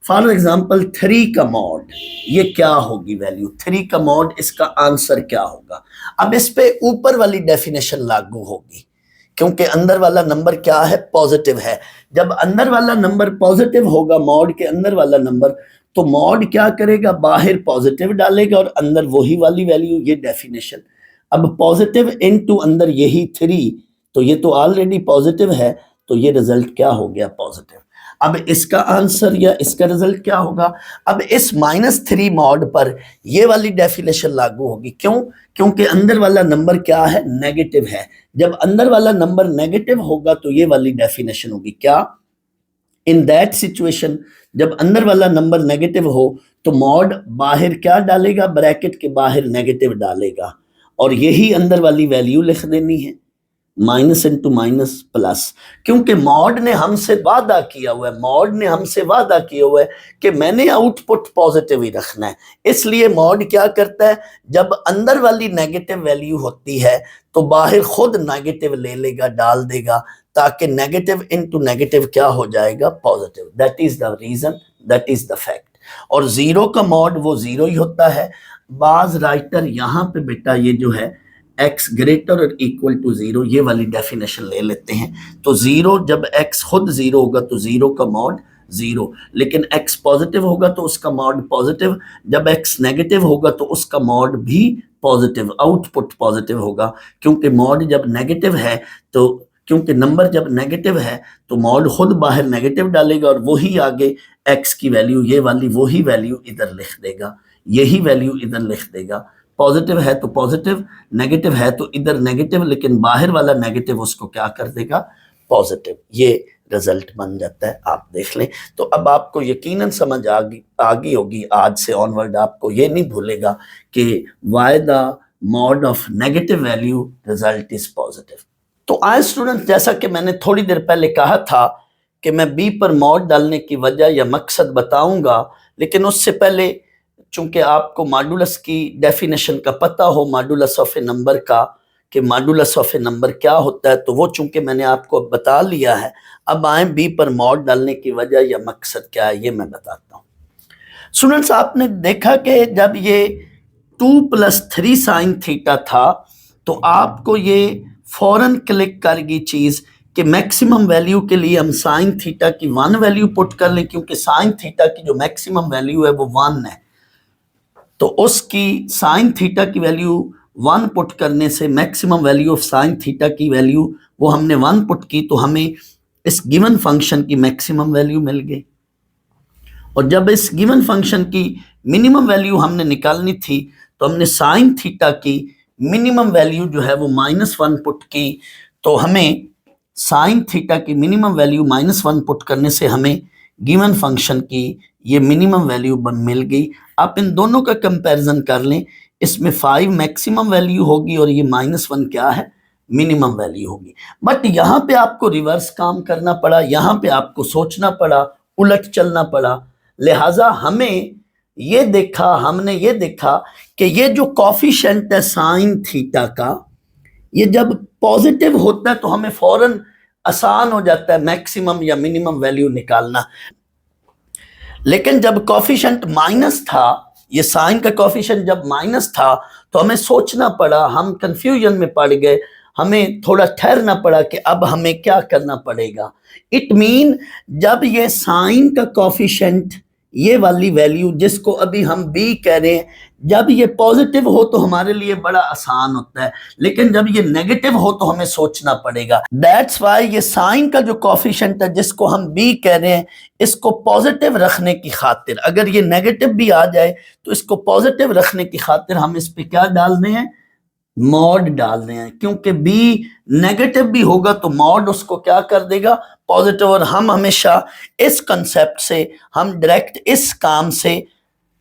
फॉर एग्जाम्पल 3 का मॉड, ये क्या होगी वैल्यू, 3 का मॉड, इसका आंसर क्या होगा। अब इस पे ऊपर वाली डेफिनेशन लागू होगी, क्योंकि अंदर वाला नंबर क्या है, पॉजिटिव है। जब अंदर वाला नंबर पॉजिटिव होगा, मॉड के अंदर वाला नंबर, तो मॉड क्या करेगा, बाहर पॉजिटिव डालेगा और अंदर वही वाली वैल्यू, ये डेफिनेशन। अब पॉजिटिव इनटू अंदर यही 3, तो ये तो ऑलरेडी पॉजिटिव है, तो ये रिजल्ट क्या हो गया, पॉजिटिव। अब इसका आंसर या इसका रिजल्ट क्या होगा। अब इस -3 मॉड पर ये वाली डेफिनेशन लागू होगी। क्यों, क्योंकि अंदर वाला नंबर क्या है, नेगेटिव है। जब अंदर वाला नंबर नेगेटिव होगा तो ये वाली डेफिनेशन होगी क्या, इन दैट सिचुएशन, जब अंदर वाला नंबर नेगेटिव हो तो मॉड बाहर क्या डालेगा, ब्रैकेट के बाहर नेगेटिव डालेगा, और यही अंदर वाली वैल्यू लिख देनी है, माइनस इंटू माइनस प्लस। क्योंकि मॉड ने हमसे वादा किया हुआ है, मॉड ने हमसे वादा किया हुआ है कि मैंने आउटपुट पॉजिटिव ही रखना है। इसलिए मॉड क्या करता है, जब अंदर वाली नेगेटिव वैल्यू होती है तो बाहर खुद नेगेटिव ले लेगा, डाल देगा, ताकि नेगेटिव इंटू नेगेटिव क्या हो जाएगा, positive. That is the reason, that is the fact. और जीरो का मॉड वो जीरो ही होता है। बाज राइटर यहाँ पे बेटा ये जो है x ग्रेटर और इक्वल टू 0, ये वाली डेफिनेशन ले लेते हैं। तो जीरो, जब x खुद जीरो होगा तो जीरो का मॉड जीरो, लेकिन x पॉजिटिव होगा तो उसका मॉड पॉजिटिव, जब x नेगेटिव होगा तो उसका मॉड भी पॉजिटिव, आउटपुट पॉजिटिव होगा। क्योंकि मॉड जब नेगेटिव है तो, क्योंकि नंबर जब नेगेटिव है तो मॉड खुद बाहर नेगेटिव डालेगा और वही आगे x की वैल्यू, ये वाली वही वैल्यू इधर लिख देगा, यही वैल्यू इधर लिख देगा। पॉजिटिव है तो पॉजिटिव, नेगेटिव है तो इधर नेगेटिव, लेकिन बाहर वाला नेगेटिव उसको क्या कर देगा, पॉजिटिव। ये रिजल्ट बन जाता है, आप देख लें। तो अब आपको यकीनन समझ आ गई होगी, आज से ऑनवर्ड आपको ये नहीं भूलेगा कि why the mod of negative value result is positive. तो आज स्टूडेंट, जैसा कि मैंने थोड़ी देर पहले कहा था कि मैं बी पर मॉड डालने की वजह या मकसद बताऊंगा, लेकिन उससे पहले चूंकि आपको मॉडुलस की डेफिनेशन का पता हो, मॉडुलस ऑफ ए नंबर का, कि मॉडुलस ऑफ ए नंबर क्या होता है, तो वो चूंकि मैंने आपको बता लिया है। अब आए बी पर मॉड डालने की वजह या मकसद क्या है, ये मैं बताता हूँ। स्टूडेंट्स, आपने देखा कि जब ये 2 + 3 sin थीटा था तो आपको ये फौरन क्लिक कर गई चीज कि मैक्सिमम वैल्यू के लिए हम साइन थीटा की 1 वैल्यू पुट कर लें, क्योंकि साइन थीटा की जो मैक्सिमम वैल्यू है वो 1 है। तो उसकी साइन थीटा की वैल्यू 1 पुट करने से maximum value of sine theta की वैल्यू वो हमने 1 पुट की, तो हमें इस गिवन फंक्शन की मैक्सिमम वैल्यू मिल गई। और जब इस गिवन फंक्शन की मिनिमम वैल्यू हमने निकालनी थी तो हमने साइन थीटा की मिनिमम वैल्यू जो है वो -1 पुट की, तो हमें साइन थीटा की मिनिमम वैल्यू -1 पुट करने से हमें गिवन फंक्शन की ये मिनिमम वैल्यू मिल गई। आप इन दोनों का कंपैरिजन कर लें, इसमें 5 मैक्सिमम वैल्यू होगी और ये -1 क्या है, मिनिमम वैल्यू होगी। बट यहाँ पे आपको रिवर्स काम करना पड़ा, यहाँ पे आपको सोचना पड़ा, उलट चलना पड़ा। लिहाजा हमने ये देखा कि ये जो कॉफिशिएंट है साइन थीटा का, ये जब पॉजिटिव होता है तो हमें फौरन आसान हो जाता है मैक्सिमम या मिनिमम वैल्यू निकालना। लेकिन जब कॉफिशिएंट माइनस था, ये साइन का कॉफिशिएंट जब माइनस था तो हमें सोचना पड़ा, हम कंफ्यूजन में पड़ गए, हमें थोड़ा ठहरना पड़ा कि अब हमें क्या करना पड़ेगा। इट मीन जब ये साइन का कॉफिशिएंट, ये वाली वैल्यू जिसको अभी हम बी कह रहे हैं, जब ये पॉजिटिव हो तो हमारे लिए बड़ा आसान होता है, लेकिन जब ये नेगेटिव हो तो हमें सोचना पड़ेगा। दैट्स वाई ये साइन का जो कॉफिशिएंट है जिसको हम बी कह रहे हैं, इसको पॉजिटिव रखने की खातिर, अगर ये नेगेटिव भी आ जाए तो इसको पॉजिटिव रखने की खातिर हम इस पे क्या डाल रहे हैं, मॉड डाल रहे हैं। क्योंकि बी नेगेटिव भी होगा तो मॉड उसको क्या कर देगा, पॉजिटिव। और हम हमेशा इस कंसेप्ट से, हम डायरेक्ट इस काम से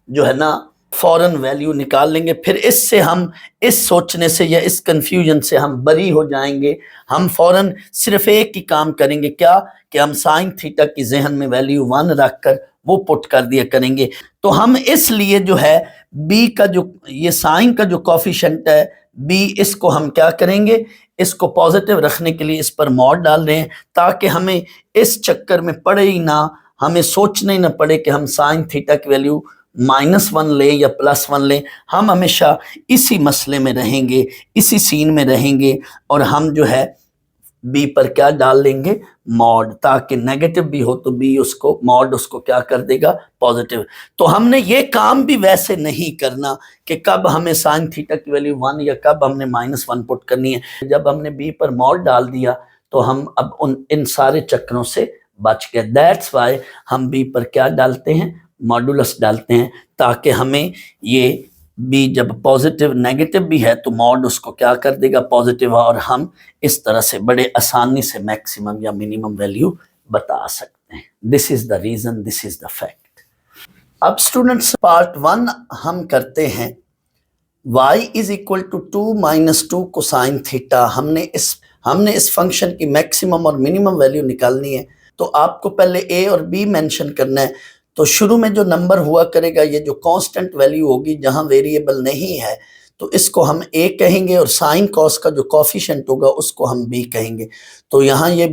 जो है ना फौरन वैल्यू निकाल लेंगे, फिर इससे हम इस सोचने से या इस कंफ्यूजन से हम बरी हो जाएंगे। हम फौरन सिर्फ एक ही काम करेंगे, क्या, कि हम साइन थीटा की जहन में वैल्यू 1 रखकर वो पुट कर दिया करेंगे। तो हम इसलिए जो है बी का जो ये साइन का जो कॉफिशिएंट है बी, इसको हम क्या करेंगे, इसको पॉजिटिव रखने के लिए इस पर मॉड डाल रहे हैं ताकि हमें इस चक्कर में पड़े ही ना, हमें सोचना ही ना पड़े कि हम साइन थीटा की वैल्यू -1 लें या +1 लें। हम हमेशा इसी मसले में रहेंगे, इसी सीन में रहेंगे और हम जो है बी पर क्या डाल लेंगे, मॉड, ताकि नेगेटिव भी हो तो बी उसको मॉड उसको क्या कर देगा, पॉजिटिव। तो हमने ये काम भी वैसे नहीं करना कि कब हमें साइन थीटा की वैल्यू 1 या कब हमने -1 पुट करनी है। जब हमने बी पर मॉड डाल दिया तो हम अब इन सारे चक्करों से बच गए। दैट्स वाई हम बी पर क्या डालते हैं, मॉडुलस डालते हैं, ताकि हमें ये बी जब पॉजिटिव नेगेटिव भी है तो मॉड उसको क्या कर देगा, पॉजिटिव, और हम इस तरह से बड़े आसानी से मैक्सिमम या मिनिमम वैल्यू बता सकते हैं। This is the reason, this is the fact. अब स्टूडेंट्स पार्ट 1 हम करते हैं। y is equal to 2 - 2 cosine theta. हमने इस फंक्शन की मैक्सिमम और मिनिमम वैल्यू निकालनी है। तो आपको पहले a और b मेंशन करना है। तो शुरू में जो नंबर हुआ करेगा, ये जो कांस्टेंट वैल्यू होगी जहां वेरिएबल नहीं है, तो इसको हम a कहेंगे और साइन कॉस का जो कॉफिशिएंट होगा उसको हम b कहेंगे। तो यहाँ ये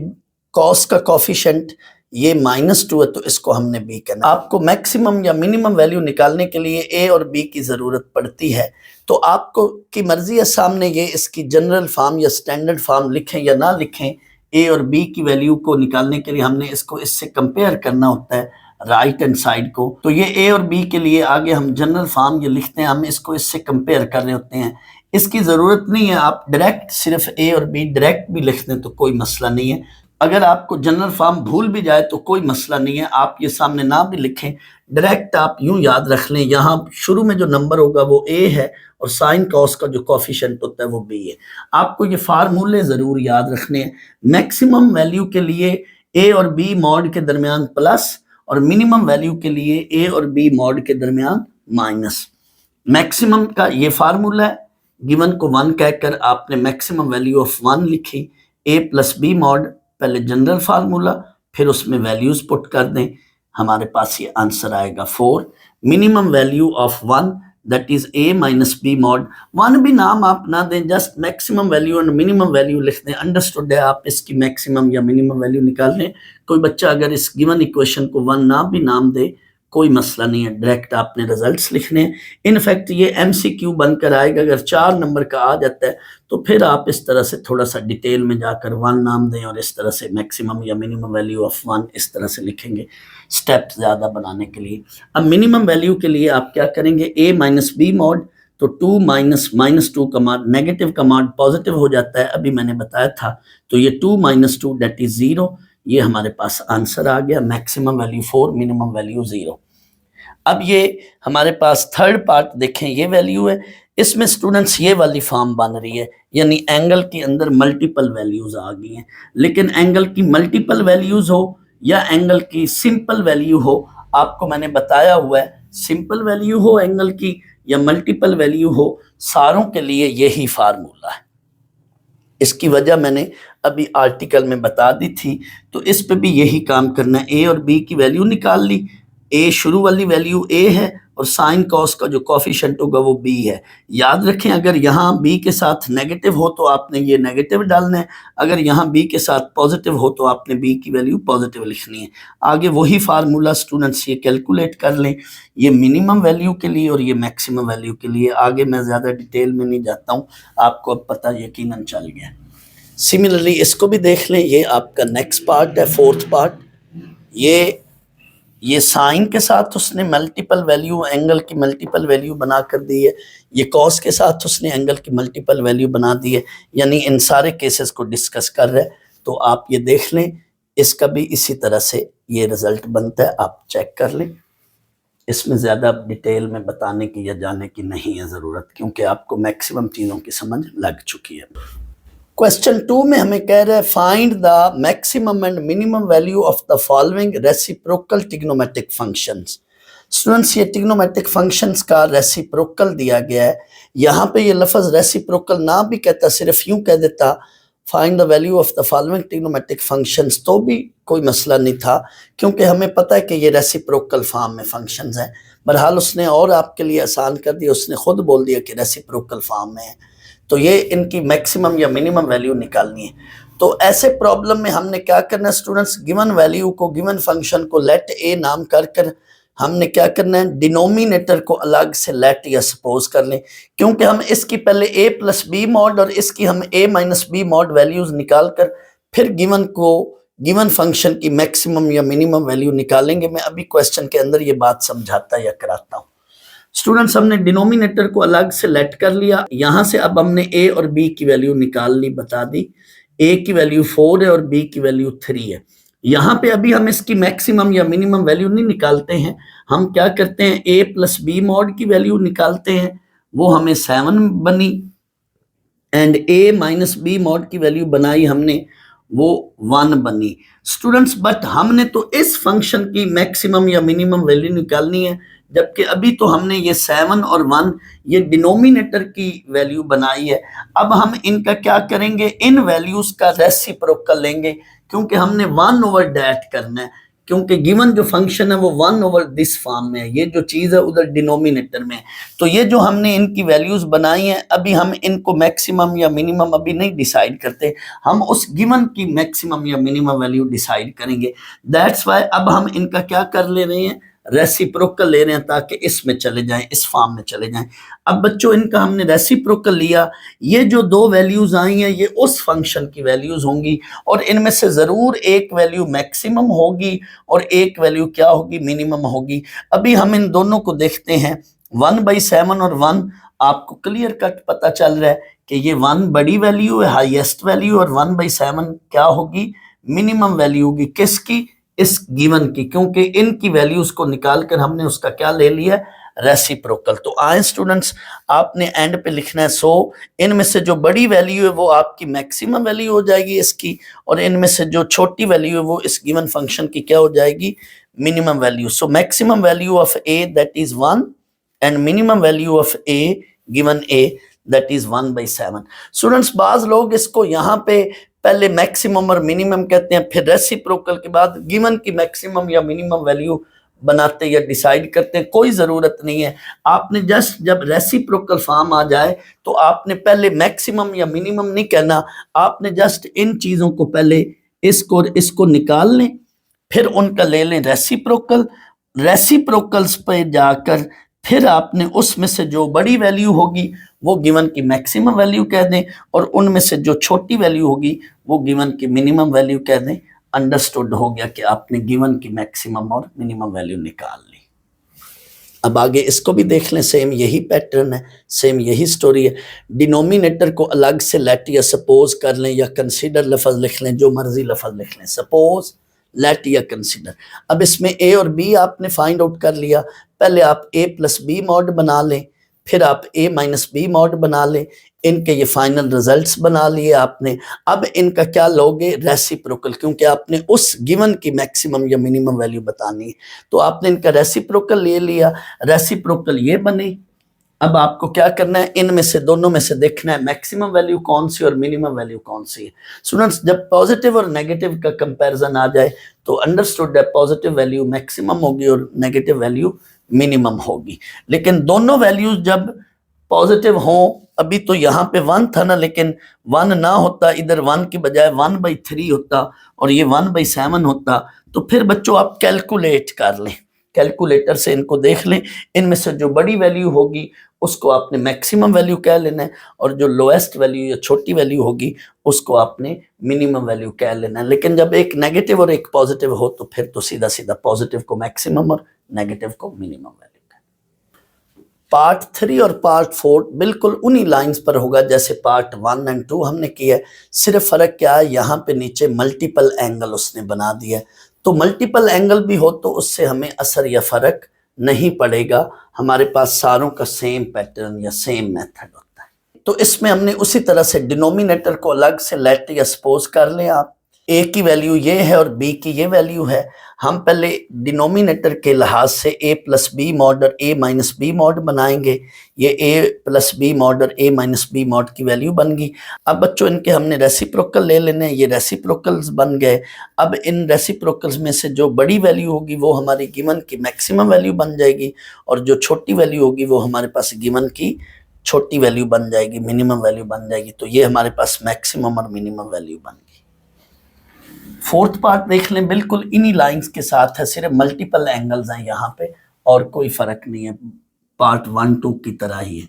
कॉस का कॉफिशिएंट ये -2 है तो इसको हमने b कहना। आपको मैक्सिमम या मिनिमम वैल्यू निकालने के लिए a और b की ज़रूरत पड़ती है। तो आपको की मर्जी है सामने ये इसकी जनरल फॉर्म या स्टैंडर्ड फॉर्म लिखें या ना लिखें। a और b की वैल्यू को निकालने के लिए हमने इसको इससे कंपेयर करना होता है, राइट हैंड साइड को। तो ये a और b के लिए आगे हम जनरल फॉर्म ये लिखते हैं, हम इसको इससे कंपेयर कर रहे होते हैं। इसकी ज़रूरत नहीं है, आप डायरेक्ट सिर्फ a और b डायरेक्ट भी लिख दें तो कोई मसला नहीं है। अगर आपको जनरल फॉर्म भूल भी जाए तो कोई मसला नहीं है, आप ये सामने ना भी लिखें, डायरेक्ट आप यूं याद रख लें, यहाँ शुरू में जो नंबर होगा वो a है और साइन कॉस का जो कॉफिशिएंट होता है वो b है। आपको ये फार्मूले ज़रूर याद रखने हैं। मैक्सिमम वैल्यू के लिए a और b मॉड के दरमियान प्लस और मिनिमम वैल्यू के लिए a और b मॉड के दरमियान माइनस। मैक्सिमम का ये फार्मूला है। गिवन को 1 कहकर आपने मैक्सिमम वैल्यू ऑफ 1 लिखी, a प्लस b मॉड, पहले जनरल फार्मूला, फिर उसमें वैल्यूज पुट कर दें, हमारे पास ये आंसर आएगा 4। Minimum value of 1 that is a minus b mod. 1 भी नाम आप ना दें, just maximum value and minimum value लिख दें। अंडरस्टूड है, आप इसकी मैक्सिमम या मिनिमम वैल्यू निकाल लें। कोई बच्चा अगर इस गिवन इक्वेशन को 1 ना भी नाम दे कोई मसला नहीं है, डायरेक्ट आपने रिजल्ट्स लिखने हैं। इनफैक्ट ये MCQ बनकर आएगा, अगर 4 नंबर का आ जाता है तो फिर आप इस तरह से थोड़ा सा डिटेल में जाकर 1 नाम दें और इस तरह से मैक्सिमम या मिनिमम वैल्यू ऑफ 1 इस तरह से लिखेंगे, स्टेप ज़्यादा बनाने के लिए। अब मिनिमम वैल्यू के लिए आप क्या करेंगे, a माइनस b मॉड, तो 2 माइनस -2 का मॉड, नेगेटिव का मॉड पॉजिटिव हो जाता है, अभी मैंने बताया था। तो ये 2 - 2 दैट इज 0, ये हमारे पास आंसर आ गया। Maximum value 4, minimum value 0। अब ये हमारे पास थर्ड पार्ट देखें, ये वैल्यू है। इसमें स्टूडेंट्स ये वाली फॉर्म बन रही है, यानी एंगल के अंदर मल्टीपल वैल्यूज आ गई हैं। लेकिन एंगल की मल्टीपल वैल्यूज हो या एंगल की सिंपल वैल्यू हो, आपको मैंने बताया हुआ है, सिंपल वैल्यू हो एंगल की या मल्टीपल वैल्यू हो, सारों के लिए यही फार्मूला है। इसकी वजह मैंने अभी आर्टिकल में बता दी थी। तो इस पे भी यही काम करना है। a और b की वैल्यू निकाल ली, a शुरू वाली वैल्यू a है और साइन कॉस का जो कॉफिशिएंट होगा वो b है। याद रखें, अगर यहाँ b के साथ नेगेटिव हो तो आपने ये नेगेटिव डालना है, अगर यहाँ b के साथ पॉजिटिव हो तो आपने b की वैल्यू पॉजिटिव लिखनी है। आगे वही फार्मूला स्टूडेंट्स ये कैलकुलेट कर लें, ये मिनिमम वैल्यू के लिए और ये मैक्सिमम वैल्यू के लिए। आगे मैं ज़्यादा डिटेल में नहीं जाता हूँ, आपको अब पता यकीनन चल गया। सिमिलरली इसको भी देख लें, ये आपका नेक्स्ट पार्ट है, फोर्थ पार्ट। ये साइन के साथ उसने मल्टीपल वैल्यू, एंगल की मल्टीपल वैल्यू बना कर दी है। ये कॉस के साथ उसने एंगल की मल्टीपल वैल्यू बना दी है, यानी इन सारे केसेस को डिस्कस कर रहे हैं। तो आप ये देख लें, इसका भी इसी तरह से ये रिजल्ट बनता है, आप चेक कर लें। इसमें ज़्यादा डिटेल में बताने की या जाने की नहीं है ज़रूरत, क्योंकि आपको मैक्सिमम चीज़ों की समझ लग चुकी है। क्वेश्चन 2 में हमें कह रहा है find the maximum and minimum value of the following reciprocal trigonometric functions. Students, ये ट्रिग्नोमेट्रिक फंक्शंस का रेसिप्रोकल दिया गया है। यहाँ पे ये लफ्ज़ रेसिप्रोकल ना भी कहता, सिर्फ यूं कह देता find the value of the following trigonometric functions, तो भी कोई मसला नहीं था, क्योंकि हमें पता है कि ये रेसिप्रोकल फॉर्म में फंक्शंस हैं। बहरहाल उसने और आपके लिए आसान कर दिया, उसने खुद बोल दिया कि रेसिप्रोकल फॉर्म में है। तो ये इनकी मैक्सिमम या मिनिमम वैल्यू निकालनी है। तो ऐसे प्रॉब्लम में हमने क्या करना है स्टूडेंट्स, गिवन वैल्यू को, गिवन फंक्शन को लेट ए नाम कर हमने क्या करना है, डिनोमिनेटर को अलग से लेट या सपोज कर लें, क्योंकि हम इसकी पहले a प्लस बी मॉड और इसकी हम a minus B mod values निकाल कर फिर गिवन फंक्शन की मैक्सिमम या मिनिमम वैल्यू निकालेंगे। मैं अभी क्वेश्चन के अंदर ये बात समझाता या कराता हूँ। स्टूडेंट्स हमने डिनोमिनेटर को अलग से लेट कर लिया, यहां से अब हमने a और b की वैल्यू निकाल ली, बता दी a की वैल्यू 4 है और b की वैल्यू 3 है। यहाँ पे अभी हम इसकी मैक्सिमम या मिनिमम वैल्यू नहीं निकालते हैं, हम क्या करते हैं a प्लस बी मॉड की वैल्यू निकालते हैं, वो हमें 7 बनी, and a minus B mod की वैल्यू बनाई हमने, वो 1 बनी। स्टूडेंट्स बट हमने तो इस फंक्शन की मैक्सिमम या मिनिमम वैल्यू निकालनी है, जबकि अभी तो हमने ये 7 और 1 ये डिनोमिनेटर की वैल्यू बनाई है। अब हम इनका क्या करेंगे, इन वैल्यूज का रेसिप्रोकल लेंगे, क्योंकि हमने 1 ओवर डैट करना है, क्योंकि गिवन जो फंक्शन है वो 1 ओवर दिस फॉर्म में है, ये जो चीज़ है उधर डिनोमिनेटर में है। तो ये जो हमने इनकी वैल्यूज बनाई हैं, अभी हम इनको मैक्सिमम या मिनिमम अभी नहीं डिसाइड करते, हम उस गिवन की मैक्सिमम या मिनिमम वैल्यू डिसाइड करेंगे। दैट्स वाई अब हम इनका क्या कर ले रहे हैं, रेसिप्रोकल ले रहे हैं, ताकि इसमें चले जाएं, इस फॉर्म में चले जाएं। अब बच्चों इनका हमने रेसिप्रोकल लिया, ये जो दो वैल्यूज आई हैं ये उस फंक्शन की वैल्यूज होंगी, और इनमें से जरूर एक वैल्यू मैक्सिमम होगी और एक वैल्यू क्या होगी, मिनिमम होगी। अभी हम इन दोनों को देखते हैं, 1/7 और 1 आपको क्लियर कट पता चल रहा है कि ये 1 बड़ी वैल्यू है, हाईएस्ट वैल्यू, और 1/7 क्या होगी, मिनिमम वैल्यू होगी, किसकी, इस गिवन की, क्योंकि इनकी वैल्यूज को निकालकर हमने उसका क्या ले लिया, रेसिप्रोकल। तो आए स्टूडेंट्स, आपने एंड पे लिखना है, सो इनमें से जो बड़ी वैल्यू है वो आपकी मैक्सिमम वैल्यू हो जाएगी इसकी, और इनमें से जो छोटी वैल्यू है वो इस गिवन फंक्शन की क्या हो जाएगी, minimum value. So maximum value of a that is 1 and minimum value of a given a that is 1/7। Students बाज लोग इसको यहाँ पे पहले मैक्सिमम और मिनिमम कहते हैं, फिर रेसिप्रोकल के बाद गिवन की मैक्सिमम या मिनिमम वैल्यू बनाते या डिसाइड करते हैं। कोई ज़रूरत नहीं है, आपने जस्ट जब रेसिप्रोकल फॉर्म आ जाए तो आपने पहले मैक्सिमम या मिनिमम नहीं कहना, आपने जस्ट इन चीज़ों को पहले इसको निकाल लें, फिर उनका ले लें रेसिप्रोकल, रेसिप्रोकल्स पे जाकर फिर आपने उसमें से जो बड़ी वैल्यू होगी वो गिवन की मैक्सिमम वैल्यू कह दें, और उनमें से जो छोटी वैल्यू होगी वो गिवन की मिनिमम वैल्यू कह दें। अंडरस्टूड हो गया कि आपने गिवन की मैक्सिमम और मिनिमम वैल्यू निकाल ली। अब आगे इसको भी देख लें, सेम यही पैटर्न है, सेम यही स्टोरी है। डिनोमिनेटर को अलग से लेट या सपोज कर लें, या कंसीडर लफ्ज लिख लें, जो मर्जी लफ्ज लिख लें, सपोज, लेट या कंसीडर। अब इसमें ए और बी आपने फाइंड आउट कर लिया, पहले आप a प्लस बी मॉड बना लें, फिर आप a माइनस बी मॉड बना लें, इनके ये फाइनल रिजल्ट्स बना लिए आपने। अब इनका क्या लोगे, रेसिप्रोकल, क्योंकि आपने उस गिवन की मैक्सिमम या मिनिमम वैल्यू बतानी है, तो आपने इनका रेसिप्रोकल ले लिया, रेसिप्रोकल ये बने। अब आपको क्या करना है, इनमें से दोनों में से देखना है मैक्सिमम वैल्यू कौन सी और मिनिमम वैल्यू कौन सी है। स्टूडेंट्स जब पॉजिटिव और नेगेटिव का कंपैरिजन आ जाए तो अंडरस्टूड है, पॉजिटिव वैल्यू मैक्सिमम होगी और नेगेटिव वैल्यू मिनिमम होगी। लेकिन दोनों वैल्यूज जब पॉजिटिव हों, अभी तो यहाँ पे 1 था ना, लेकिन 1 ना होता, इधर 1 की बजाय 1/3 होता और ये 1/7 होता, तो फिर बच्चों आप कैलकुलेट कर लें, कैलकुलेटर से इनको देख लें, इनमें से जो बड़ी वैल्यू होगी उसको आपने मैक्सिमम वैल्यू कह लेना है, और जो लोएस्ट वैल्यू या छोटी वैल्यू होगी उसको आपने मिनिमम वैल्यू कह लेना है। लेकिन जब एक नेगेटिव और एक पॉजिटिव हो तो फिर तो सीधा सीधा पॉजिटिव को मैक्सिमम और नेगेटिव को मिनिमम वैल्यू। पार्ट 3 और पार्ट 4 बिल्कुल उन्हीं लाइंस पर होगा जैसे पार्ट 1 और 2 हमने किया है, सिर्फ फर्क क्या है, यहाँ पे नीचे मल्टीपल एंगल उसने बना दिया है। तो मल्टीपल एंगल भी हो तो उससे हमें असर या फर्क नहीं पड़ेगा, हमारे पास सारों का सेम पैटर्न या सेम मेथड होता है। तो इसमें हमने उसी तरह से डिनोमिनेटर को अलग से लेट या सपोज कर लें आप, ए की वैल्यू ये है और बी की ये वैल्यू है। हम पहले डिनोमिनेटर के लिहाज से a प्लस बी मॉड और a माइनस बी मॉड बनाएंगे, ये a प्लस बी मॉड और a माइनस बी मॉड की वैल्यू बन गई। अब बच्चों इनके हमने रेसिप्रोकल ले लेने हैं, ये रेसिप्रोकल्स बन गए। अब इन रेसिप्रोकल्स में से जो बड़ी वैल्यू होगी वो हमारी गिवन की मैक्सिमम वैल्यू बन जाएगी, और जो छोटी वैल्यू होगी वो हमारे पास गिवन की छोटी वैल्यू बन जाएगी, मिनिमम वैल्यू बन जाएगी। तो ये हमारे पास मैक्सिमम और मिनिमम वैल्यू बन गई। फोर्थ पार्ट देख लें, बिल्कुल इन्हीं लाइंस के साथ है, सिर्फ मल्टीपल एंगल्स हैं यहाँ पे और कोई फर्क नहीं है, पार्ट 1 2 की तरह ही है।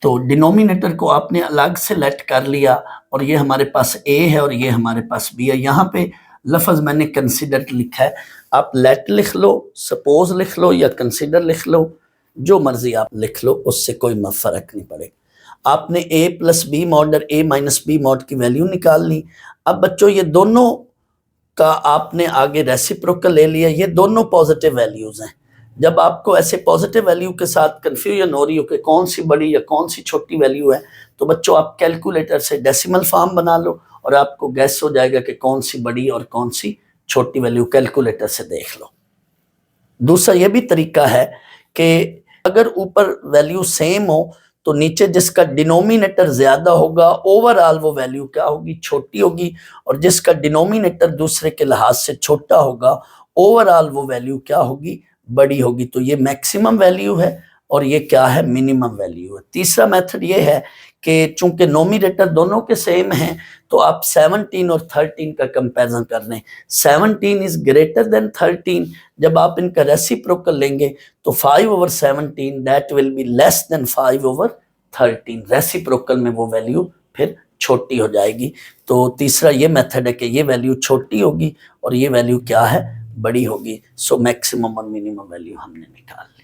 तो डिनोमिनेटर को आपने अलग से लेट कर लिया और ये हमारे पास ए है और ये हमारे पास बी है। यहाँ पे लफ्ज़ मैंने कंसिडर लिखा है, आप लेट लिख लो, सपोज लिख लो या कंसिडर लिख लो, जो मर्जी आप लिख लो, उससे कोई फ़र्क नहीं पड़ेगा। आपने a प्लस बी मॉड और a माइनस बी मॉड की वैल्यू निकाल ली। अब बच्चों ये दोनों का आपने आगे रेसिप्रोकल ले लिया, ये दोनों पॉजिटिव वैल्यूज हैं। जब आपको ऐसे पॉजिटिव वैल्यू के साथ कंफ्यूजन हो रही हो कि कौन सी बड़ी या कौन सी छोटी वैल्यू है, तो बच्चों आप कैलकुलेटर से डेसिमल फॉर्म बना लो और आपको गैस हो जाएगा कि कौन सी बड़ी और कौन सी छोटी वैल्यू, कैलकुलेटर से देख लो। दूसरा ये भी तरीका है कि अगर ऊपर वैल्यू सेम हो तो नीचे जिसका डिनोमिनेटर ज्यादा होगा ओवरऑल वो वैल्यू क्या होगी, छोटी होगी, और जिसका डिनोमिनेटर दूसरे के लिहाज से छोटा होगा ओवरऑल वो वैल्यू क्या होगी, बड़ी होगी। तो ये मैक्सिमम वैल्यू है और ये क्या है, मिनिमम वैल्यू है। तीसरा मेथड ये है कि चूंकि नोमिनेटर दोनों के सेम हैं तो आप 17 और 13 का कंपैरिजन कर लें। 17 इज ग्रेटर देन 13, जब आप इनका रेसिप्रोकल लेंगे तो 5/17 that will be less than 5/13। Reciprocal में वो वैल्यू फिर छोटी हो जाएगी। तो तीसरा ये मेथड है कि ये वैल्यू छोटी होगी और ये वैल्यू क्या है, बड़ी होगी। सो मैक्सिमम और मिनिमम वैल्यू हमने निकाल ली।